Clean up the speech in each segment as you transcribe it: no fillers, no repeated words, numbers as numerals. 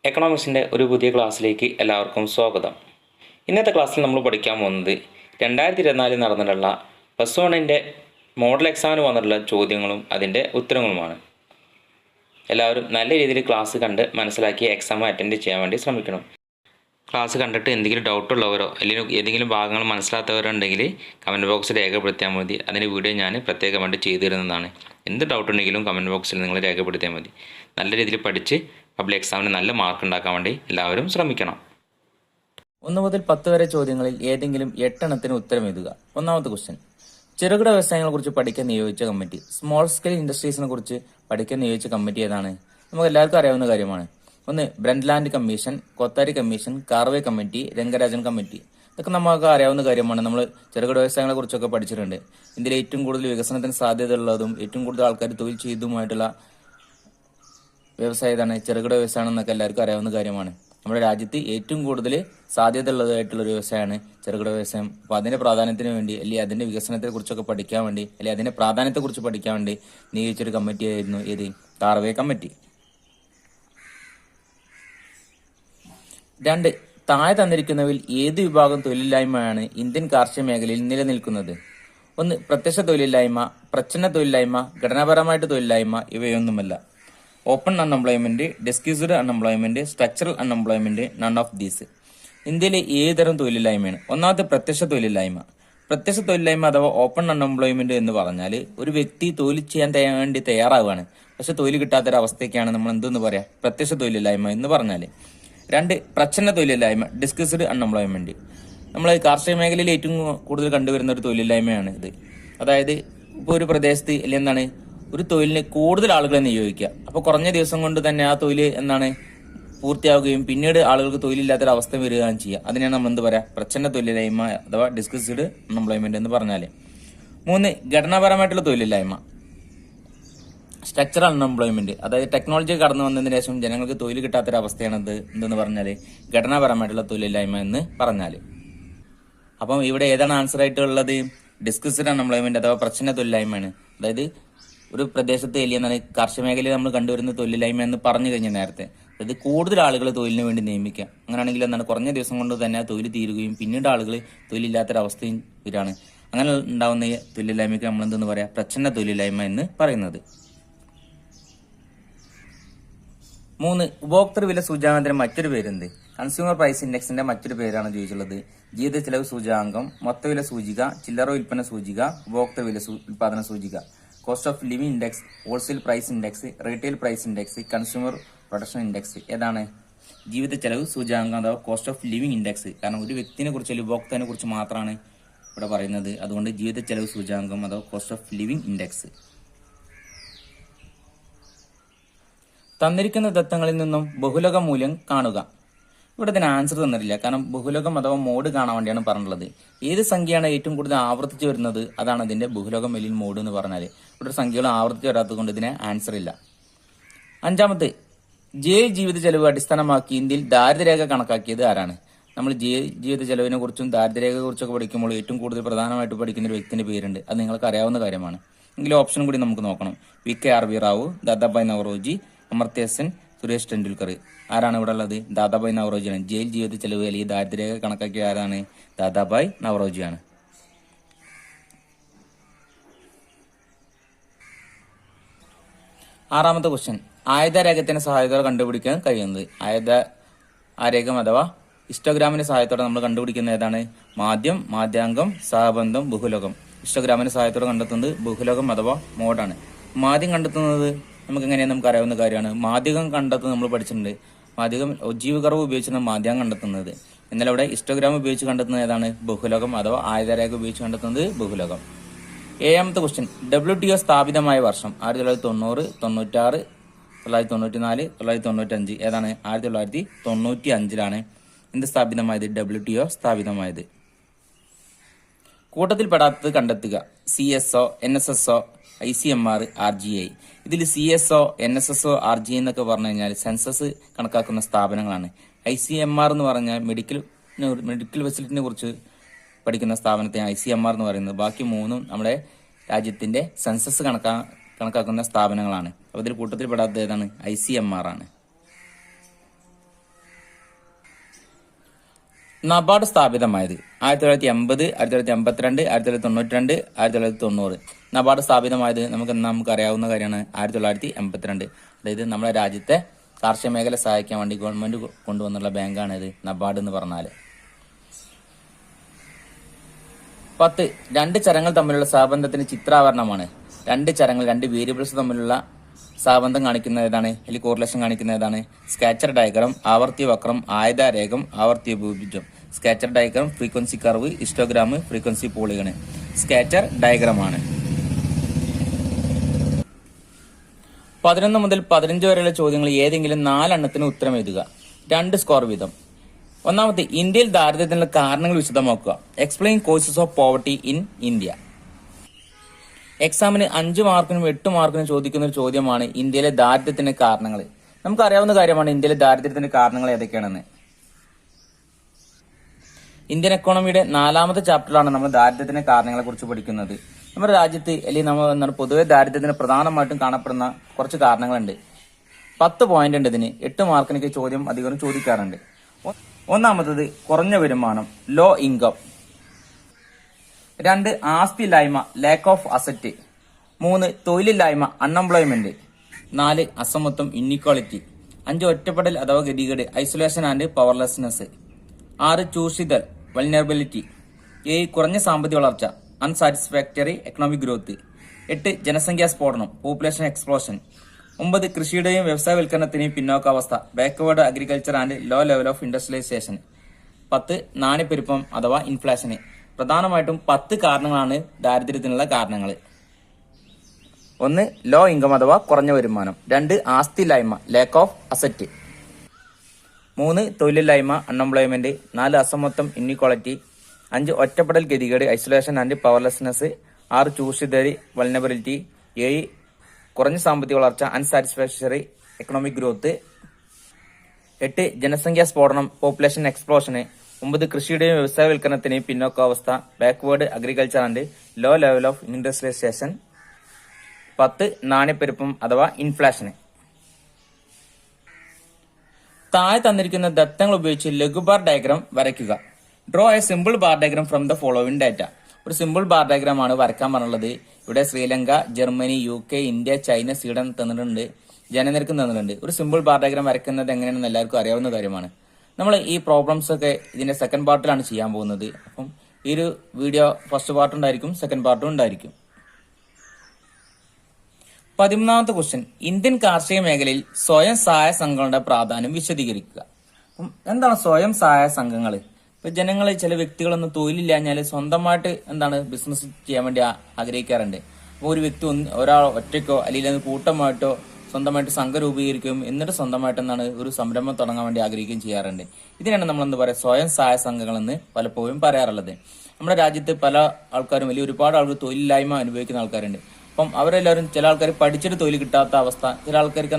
എക്കണോമിക്സിൻ്റെ ഒരു പുതിയ ക്ലാസ്സിലേക്ക് എല്ലാവർക്കും സ്വാഗതം. ഇന്നത്തെ ക്ലാസ്സിൽ നമ്മൾ പഠിക്കാൻ പോകുന്നത് 2024 നടന്നിട്ടുള്ള +1 മോഡൽ എക്സാമിന് വന്നിട്ടുള്ള ചോദ്യങ്ങളും അതിൻ്റെ ഉത്തരങ്ങളുമാണ്. എല്ലാവരും നല്ല രീതിയിൽ ക്ലാസ് കണ്ട് മനസ്സിലാക്കി എക്സാം അറ്റൻഡ് ചെയ്യാൻ വേണ്ടി ശ്രമിക്കണം. ക്ലാസ് കണ്ടിട്ട് എന്തെങ്കിലും ഡൗട്ടുള്ളവരോ അല്ലെങ്കിൽ ഏതെങ്കിലും ഭാഗങ്ങൾ മനസ്സിലാത്തവരുണ്ടെങ്കിൽ കമൻറ്റ് ബോക്സിൽ രേഖപ്പെടുത്തിയാൽ മതി. അതിൻ്റെ വീഡിയോ ഞാൻ പ്രത്യേകമായിട്ട് ചെയ്തു തരുന്നതാണ്. എന്ത് ഡൗട്ട് ഉണ്ടെങ്കിലും കമൻറ്റ് ബോക്സിൽ നിങ്ങൾ രേഖപ്പെടുത്തിയാൽ മതി. നല്ല രീതിയിൽ പഠിച്ച് പബ്ലിക് എക്സാമിന് നല്ല മാർക്ക് ഉണ്ടാക്കാൻ വേണ്ടി എല്ലാവരും ശ്രമിക്കണം. 1 മുതൽ 10 വരെ ചോദ്യങ്ങളിൽ ഏതെങ്കിലും 8 എണ്ണത്തിന് ഉത്തരം എഴുതുക. ഒന്നാമത്തെ ക്വസ്റ്റ്യൻ, ചെറുകിട വ്യവസായങ്ങളെ കുറിച്ച് പഠിക്കാൻ നിയോഗിച്ച കമ്മിറ്റി. സ്മോൾ സ്കെയിൽ ഇൻഡസ്ട്രീസിനെ കുറിച്ച് പഠിക്കാൻ നിയോഗിച്ച കമ്മിറ്റി ഏതാണ്? നമുക്ക് എല്ലാവർക്കും അറിയാവുന്ന കാര്യമാണ്. 1 Brundtland commission, Kothari commission, Karve committee, Rangarajan committee. ഇതൊക്കെ നമുക്ക് അറിയാവുന്ന കാര്യമാണ്. നമ്മൾ ചെറുകിട വ്യവസായങ്ങളെ കുറിച്ചൊക്കെ പഠിച്ചിട്ടുണ്ട്. ഇന്ത്യയിൽ ഏറ്റവും കൂടുതൽ വികസനത്തിന് സാധ്യതയുള്ളതും ഏറ്റവും കൂടുതൽ ആൾക്കാർ തൊഴിൽ ചെയ്തതുമായിട്ടുള്ള വ്യവസായം ഏതാണ്? ചെറുകിട വ്യവസായം എന്നൊക്കെ എല്ലാവർക്കും അറിയാവുന്ന കാര്യമാണ്. നമ്മുടെ രാജ്യത്ത് ഏറ്റവും കൂടുതൽ സാധ്യത ഉള്ളതായിട്ടുള്ള ഒരു വ്യവസായമാണ് ചെറുകിട വ്യവസായം. അപ്പോൾ അതിന്റെ പ്രാധാന്യത്തിന് വേണ്ടി അല്ലെങ്കിൽ അതിന്റെ വികസനത്തെ കുറിച്ചൊക്കെ പഠിക്കാൻ വേണ്ടി അല്ലെങ്കിൽ അതിന്റെ പ്രാധാന്യത്തെ കുറിച്ച് പഠിക്കാൻ വേണ്ടി നിയോഗിച്ചൊരു കമ്മിറ്റി ആയിരുന്നു ഏത്? കാർവേ കമ്മിറ്റി. 2 താഴെ തന്നിരിക്കുന്നവയിൽ ഏത് വിഭാഗം തൊഴിലില്ലായ്മയാണ് ഇന്ത്യൻ കാർഷിക മേഖലയിൽ നിലനിൽക്കുന്നത്? 1 പ്രത്യക്ഷ തൊഴിലില്ലായ്മ, പ്രച്ഛന്ന തൊഴിലില്ലായ്മ, ഘടനാപരമായിട്ട് തൊഴിലില്ലായ്മ, ഇവയൊന്നുമല്ല. Open unemployment, disguised unemployment, structural unemployment, none of these. ഇന്ത്യയിലെ ഏത് തരം തൊഴിലില്ലായ്മയാണ്? ഒന്നാമത്തെ പ്രത്യക്ഷ തൊഴിലില്ലായ്മ. പ്രത്യക്ഷ തൊഴിലില്ലായ്മ അഥവാ ഓപ്പൺ അൺഎംപ്ലോയ്മെന്റ് എന്ന് പറഞ്ഞാൽ ഒരു വ്യക്തി തൊഴിൽ ചെയ്യാൻ വേണ്ടി തയ്യാറാവുകയാണ്, പക്ഷെ തൊഴിൽ കിട്ടാത്തൊരവസ്ഥയ്ക്കാണ് നമ്മൾ എന്തെന്ന് പറയാം? പ്രത്യക്ഷ തൊഴിലില്ലായ്മ എന്ന് പറഞ്ഞാൽ. 2 പ്രച്ഛന്ന തൊഴിലില്ലായ്മ, ഡിസ്ക്യൂസ്ഡ് അൺഎംപ്ലോയ്മെന്റ്. നമ്മൾ കാർഷിക മേഖലയിൽ ഏറ്റവും കൂടുതൽ കണ്ടുവരുന്ന ഒരു തൊഴിലില്ലായ്മയാണ് ഇത്. അതായത് ഇപ്പോൾ ഒരു പ്രദേശത്ത് അല്ലെങ്കിൽ എന്താണ് ഒരു തൊഴിലിന് കൂടുതൽ ആളുകളെ നിയോഗിക്കുക. അപ്പോൾ കുറഞ്ഞ ദിവസം കൊണ്ട് തന്നെ ആ തൊഴിൽ എന്താണ് പൂർത്തിയാവുകയും പിന്നീട് ആളുകൾക്ക് തൊഴിലില്ലാത്തൊരവസ്ഥ വരികയും ചെയ്യുക. അതിനെയാണ് നമ്മൾ എന്ത് പറയാ? പ്രച്ഛന്ന തൊഴിലില്ലായ്മ അഥവാ ഡിസ്ക്യൂസ്ഡ് അൺഎംപ്ലോയ്മെന്റ് എന്ന് പറഞ്ഞാൽ. 3 ഘടനാപരമായിട്ടുള്ള തൊഴിലില്ലായ്മ, സ്ട്രക്ചറൽ അൺഎംപ്ലോയ്മെന്റ്. അതായത് ടെക്നോളജി കടന്നു വന്നതിന് ശേഷം ജനങ്ങൾക്ക് തൊഴിൽ കിട്ടാത്തൊരവസ്ഥയാണ് എന്തെന്ന് പറഞ്ഞാൽ ഘടനാപരമായിട്ടുള്ള തൊഴിലില്ലായ്മ എന്ന് പറഞ്ഞാൽ. അപ്പം ഇവിടെ ഏതാണ് ആൻസർ ആയിട്ടുള്ളത്? ഡിസ്ക്യൂസ്ഡ് അൺഎംപ്ലോയ്മെന്റ് അഥവാ പ്രച്ഛന്ന തൊഴിലില്ലായ്മയാണ്. അതായത് ഒരു പ്രദേശത്ത് എന്താണ് കാർഷിക മേഖലയിൽ നമ്മൾ കണ്ടുവരുന്ന തൊഴിലില്ലായ്മ എന്ന് പറഞ്ഞു കഴിഞ്ഞ നേരത്തെ. അതായത് കൂടുതൽ ആളുകൾ തൊഴിലിന് വേണ്ടി നിയമിക്കുക. അങ്ങനെയാണെങ്കിൽ എന്താണ് കുറഞ്ഞ ദിവസം കൊണ്ട് തന്നെ തൊഴിൽ തീരുകയും പിന്നീട് ആളുകൾ തൊഴിലില്ലാത്തൊരവസ്ഥയും വരികയാണ്. അങ്ങനെ ഉണ്ടാവുന്ന തൊഴിലില്ലായ്മയ്ക്ക് നമ്മൾ എന്തെന്ന് പറയാ? പ്രച്ഛന്ന തൊഴിലില്ലായ്മ എന്ന് പറയുന്നത്. 3 ഉപഭോക്തൃ വില സൂചകാങ്കത്തിന്റെ മറ്റൊരു പേരെന്ത്? കൺസ്യൂമർ പ്രൈസ് ഇൻഡെക്സിന്റെ മറ്റൊരു പേരാണ് ചോദിച്ചുള്ളത്. ജീവിത ചെലവ് സൂചകാങ്കം, മൊത്തവില സൂചിക, ചില്ലറ ഉൽപ്പന്ന സൂചിക, ഉപഭോക്തൃ വില ഉൽപാദന സൂചിക, cost of living index, wholesale price index, retail price index, consumer production index. ഏതാണ്? ജീവിത ചെലവ് സൂചകാങ്കം അഥവാ കോസ്റ്റ് ഓഫ് ലിവിംഗ് ഇൻഡെക്സ്. കാരണം ഒരു വ്യക്തിനെ കുറിച്ച് അല്ലെങ്കിൽ ഉപഭോക്താവിനെ കുറിച്ച് മാത്രമാണ് ഇവിടെ പറയുന്നത്. അതുകൊണ്ട് ജീവിത ചെലവ് സൂചകാങ്കം അഥവാ കോസ്റ്റ് ഓഫ് ലിവിംഗ് ഇൻഡെക്സ്. തന്നിരിക്കുന്ന ദത്തങ്ങളിൽ നിന്നും ബഹുലക മൂല്യം കാണുക. ഇവിടെ ഇതിന് ആൻസർ തന്നിട്ടില്ല. കാരണം ബഹുലകം അഥവാ മോഡ് കാണാൻ വേണ്ടിയാണ് പറഞ്ഞിട്ടുള്ളത്. ഏത് സംഖ്യയാണ് ഏറ്റവും കൂടുതൽ ആവർത്തിച്ച് വരുന്നത് അതാണ് ഇതിന്റെ ബഹുലകം അല്ലെങ്കിൽ മോഡ് എന്ന് പറഞ്ഞാൽ. ഇവിടെ സംഖ്യകൾ ആവർത്തിച്ച് വരാത്തത് കൊണ്ട് ഇതിന് ആൻസർ ഇല്ല. 5ാമത്തെ, ജീവിത ചെലവ് അടിസ്ഥാനമാക്കി ഇന്ത്യയിൽ ദാരിദ്ര്യരേഖ കണക്കാക്കിയത് ആരാണ്? നമ്മൾ ജീവിത ചെലവിനെ കുറിച്ചും ദാരിദ്ര്യരേഖയെ കുറിച്ചൊക്കെ പഠിക്കുമ്പോൾ ഏറ്റവും കൂടുതൽ പ്രധാനമായിട്ട് പഠിക്കുന്ന ഒരു വ്യക്തിന്റെ പേരുണ്ട്. അത് നിങ്ങൾക്ക് അറിയാവുന്ന കാര്യമാണ്. എങ്കിലും ഓപ്ഷൻ കൂടി നമുക്ക് നോക്കണം. VK.R.V. റാവു, ദാദാഭായ് നവറോജി, അമർത്യ സെൻ, സുരേഷ് ടെണ്ടുൽക്കർ. ആരാണ് ഇവിടെ ഉള്ളത്? ദാദാഭായ് നവറോജിയാണ്. ജയിൽ ജീവിത ചെലവ് അല്ലെങ്കിൽ ദാരിദ്ര്യരേഖ കണക്കാക്കിയ ആരാണ്? ദാദാഭായ് നവറോജിയാണ്. 6ാമത്തെ ക്വസ്റ്റ്യൻ, ആയുധരേഖത്തിന്റെ സഹായത്തോടെ കണ്ടുപിടിക്കാൻ കഴിയുന്നത്. ആരേഖം അഥവാ ഹിസ്റ്റോഗ്രാമിന്റെ സഹായത്തോടെ നമ്മൾ കണ്ടുപിടിക്കുന്ന ഏതാണ്? മാധ്യം, മാധ്യാങ്കം, സഹബന്ധം, ബഹുലകം. ഹിസ്റ്റോഗ്രാമിന്റെ സഹായത്തോടെ കണ്ടെത്തുന്നത് ബഹുലകം അഥവാ മോഡാണ്. മാധ്യം കണ്ടെത്തുന്നത് നമുക്ക് എങ്ങനെയാണ് നമുക്ക് അറിയാവുന്ന കാര്യമാണ്. മാധ്യമം കണ്ടെത്തുന്നത് നമ്മൾ പഠിച്ചിട്ടുണ്ട്. മാധ്യമം ഉജ്ജീവകർവ് ഉപയോഗിച്ചാണ് മാധ്യമം കണ്ടെത്തുന്നത്. എന്നാൽ ഇവിടെ ഹിസ്റ്റോഗ്രാം ഉപയോഗിച്ച് കണ്ടെത്തുന്നത് ഏതാണ്? ബഹുലകം അഥവാ ആയുധരേഖ ഉപയോഗിച്ച് കണ്ടെത്തുന്നത് ബഹുലകം. 7ാമത്തെ ക്വസ്റ്റ്യൻ, WTO സ്ഥാപിതമായ വർഷം 1990, 96, 1994, 1995. ഏതാണ്? 1995 എന്ത് സ്ഥാപിതമായത്? WTO സ്ഥാപിതമായത്. കൂട്ടത്തിൽപ്പെടാത്തത് കണ്ടെത്തുക. CSO, NSSO, ICMR, RGI. ഇതിൽ CSO, NSSO, RGI എന്നൊക്കെ പറഞ്ഞു കഴിഞ്ഞാൽ സെൻസസ് കണക്കാക്കുന്ന സ്ഥാപനങ്ങളാണ്. ICMR എന്ന് പറഞ്ഞാൽ മെഡിക്കൽ ഫെസിലിറ്റിനെ കുറിച്ച് പഠിക്കുന്ന സ്ഥാപനത്തെയാണ് ICMR എന്ന് പറയുന്നത്. ബാക്കി 3ഉം നമ്മുടെ രാജ്യത്തിന്റെ സെൻസസ് കണക്കാക്കുന്ന സ്ഥാപനങ്ങളാണ്. അപ്പോൾ ഇതിൽ കൂട്ടത്തിൽപ്പെടാത്തത് ഏതാണ്? ICMR ആണ്. നബാർഡ് സ്ഥാപിതമായത് 1980, 1982, 1992, 1990. നബാർഡ് സ്ഥാപിതമായത് നമുക്കറിയാവുന്ന കാര്യമാണ് 1982. അതായത് നമ്മുടെ രാജ്യത്തെ കാർഷിക മേഖല സഹായിക്കാൻ വേണ്ടി ഗവൺമെന്റ് കൊണ്ടുവന്നുള്ള ബാങ്കാണ് ഇത് നബാർഡ് എന്ന് പറഞ്ഞാൽ. 10. രണ്ട് ചരങ്ങൾ തമ്മിലുള്ള സഹബന്ധത്തിന് ചിത്രാവരണമാണ്. രണ്ട് ചരങ്ങൾ, രണ്ട് വേരിയബിൾസ് തമ്മിലുള്ള സഹബന്ധം കാണിക്കുന്ന ഏതാണ്, അല്ലെങ്കിൽ കോറിലേഷൻ കാണിക്കുന്ന ഏതാണ്? സ്കാറ്റർ ഡയഗ്രാം, ആവർത്തിയ വക്രം, ആയതാരേഖം, ആവർത്തിയ ഭൂഭുജം. Scatter diagram frequency curve, histogram frequency polygon. Scatter diagram ആണ്. 11 മുതൽ 15 വരെയുള്ള ചോദ്യങ്ങൾ ഏതെങ്കിലും 4 എണ്ണത്തിന് ഉത്തരം എഴുതുക. 2 സ്കോർ വീതം. ഒന്നാമത്തെ, ഇന്ത്യയിൽ ദാരിദ്ര്യത്തിനുള്ള കാരണങ്ങൾ വിശദമാക്കുക. Explain causes of poverty in India. എക്സാമിന് 5 മാർക്കിനും 8 മാർക്കിനും ചോദിക്കുന്ന ഒരു ചോദ്യമാണ് ഇന്ത്യയിലെ ദാരിദ്ര്യത്തിന്റെ കാരണങ്ങൾ. നമുക്കറിയാവുന്ന കാര്യമാണ് ഇന്ത്യയിലെ ദാരിദ്ര്യത്തിന്റെ കാരണങ്ങൾ ഏതൊക്കെയാണെന്ന്. ഇന്ത്യൻ എക്കോണമിയുടെ 4ാമത്തെ ചാപ്റ്ററിലാണ് നമ്മൾ ദാരിദ്ര്യത്തിന്റെ കാരണങ്ങളെ കുറിച്ച് പഠിക്കുന്നത്. നമ്മുടെ രാജ്യത്ത് അല്ലെങ്കിൽ നമ്മൾ പൊതുവെ ദാരിദ്ര്യത്തിന് പ്രധാനമായിട്ടും കാണപ്പെടുന്ന കുറച്ച് കാരണങ്ങളുണ്ട്. 10 പോയിന്റ് ഉണ്ട് ഇതിന്. 8 മാർക്കിനൊക്കെ ചോദ്യം അധികം ചോദിക്കാറുണ്ട്. ഒന്നാമത്തത് കുറഞ്ഞ വരുമാനം, ലോ ഇൻകം. 2 ആസ്തിയില്ലായ്മ, ലാക്ക് ഓഫ് അസറ്റ്. 3 തൊഴിലില്ലായ്മ, അൺഎംപ്ലോയ്മെന്റ്. 4 അസമത്വം, ഇൻഇക്വാളിറ്റി. 5 ഒറ്റപ്പെടൽ അഥവാ ഗതികേട്, ഐസൊലേഷൻ ആൻഡ് പവർലെസ്നെസ്. 6 ചൂഷിതൽ, വൾനറബിലിറ്റി. 7 കുറഞ്ഞ സാമ്പത്തിക വളർച്ച, അൺസാറ്റിസ്ഫാക്ടറി എക്കണോമിക് ഗ്രോത്ത്. 8 ജനസംഖ്യാ സ്ഫോടനം, പോപ്പുലേഷൻ എക്സ്പ്ലോഷൻ. 9 കൃഷിയുടെയും വ്യവസായവൽക്കരണത്തിന്റെയും പിന്നോക്കാവസ്ഥ, backward agriculture and low level of industrialisation. 10 നാണ്യപ്പെരുപ്പം അഥവാ ഇൻഫ്ലേഷന്. പ്രധാനമായിട്ടും 10 കാരണങ്ങളാണ് ദാരിദ്ര്യത്തിനുള്ള കാരണങ്ങൾ. 1 ലോ ഇൻകം അഥവാ കുറഞ്ഞ വരുമാനം. 2 ആസ്തിയില്ലായ്മ, ലാക്ക് ഓഫ് അസറ്റ്. 3 തൊഴിലില്ലായ്മ, അൺഎംപ്ലോയ്മെന്റ്. 4 അസമത്വം, ഇൻഇക്വാളിറ്റി. 5 ഒറ്റപ്പെടൽ ഗതികേട്, ഐസൊലേഷൻ ആൻഡ് പവർലെസ്നെസ്. 6 ചൂഷിതരി, വൾനറബിലിറ്റി. 7 കുറഞ്ഞ സാമ്പത്തിക വളർച്ച, അൺസാറ്റിസ്ഫാക്ടറി എക്കണോമിക് ഗ്രോത്ത്. 8 ജനസംഖ്യാ സ്ഫോടനം, പോപ്പുലേഷൻ എക്സ്പ്ലോഷന്. 9 കൃഷിയുടെയും വ്യവസായവൽക്കരണത്തിന്റെയും പിന്നോക്കാവസ്ഥ, backward agriculture and low level of industrialisation. 10 നാണ്യപ്പെരുപ്പം അഥവാ ഇൻഫ്ലേഷന്. താഴെ തന്നിരിക്കുന്ന ദത്തങ്ങൾ ഉപയോഗിച്ച് ലഘുബാർ ഡയഗ്രാം വരയ്ക്കുക. Draw a simple bar diagram from the following data. ഒരു സിമ്പിൾ ബാർ ഡയഗ്രാം ആണ് വരയ്ക്കാൻ പറഞ്ഞുള്ളത്. ഇവിടെ Sri Lanka, Germany, UK, India, China, Sweden തന്നിട്ടുണ്ട്. ജനനിരക്ക് തന്നിട്ടുണ്ട്. ഒരു സിമ്പിൾ ബാർ ഡയഗ്രാം വരയ്ക്കുന്നത് എങ്ങനെയാണെന്ന് എല്ലാവർക്കും അറിയാവുന്ന കാര്യമാണ്. നമ്മൾ ഈ പ്രോബ്ലംസ് ഒക്കെ ഇതിന്റെ സെക്കൻഡ് പാർട്ടിലാണ് ചെയ്യാൻ പോകുന്നത്. അപ്പം ഈ ഒരു വീഡിയോ ഫസ്റ്റ് പാർട്ട് ഉണ്ടായിരിക്കും, സെക്കൻഡ് പാർട്ടും ഉണ്ടായിരിക്കും. 13ാമത്തെ ക്വസ്റ്റ്യൻ, ഇന്ത്യൻ കാർഷിക മേഖലയിൽ സ്വയം സഹായ സംഘങ്ങളുടെ പ്രാധാന്യം വിശദീകരിക്കുക. അപ്പം എന്താണ് സ്വയം സഹായ സംഘങ്ങൾ? ഇപ്പൊ ജനങ്ങളെ, ചില വ്യക്തികളൊന്നും തൊഴിലില്ലാഞ്ഞാല് സ്വന്തമായിട്ട് ബിസിനസ് ചെയ്യാൻ വേണ്ടി ആഗ്രഹിക്കാറുണ്ട്. അപ്പൊ ഒരു വ്യക്തി ഒരാൾ ഒറ്റയ്ക്കോ അല്ലെങ്കിൽ കൂട്ടമായിട്ടോ സ്വന്തമായിട്ട് സംഘം രൂപീകരിക്കുകയും എന്നിട്ട് സ്വന്തമായിട്ട് ഒരു സംരംഭം തുടങ്ങാൻ വേണ്ടി ആഗ്രഹിക്കുകയും ചെയ്യാറുണ്ട്. ഇതിനാണ് നമ്മൾ സ്വയം സഹായ സംഘങ്ങൾ എന്ന് പലപ്പോഴും പറയാറുള്ളത്. നമ്മുടെ രാജ്യത്ത് പല ആൾക്കാരും, വലിയ ഒരുപാട് ആളുകൾ തൊഴിലില്ലായ്മ അനുഭവിക്കുന്ന ആൾക്കാരുണ്ട്. അപ്പം അവരെല്ലാവരും, ചില ആൾക്കാർ പഠിച്ചിട്ട് തൊഴിൽ കിട്ടാത്ത അവസ്ഥ, ചില ആൾക്കാർക്ക്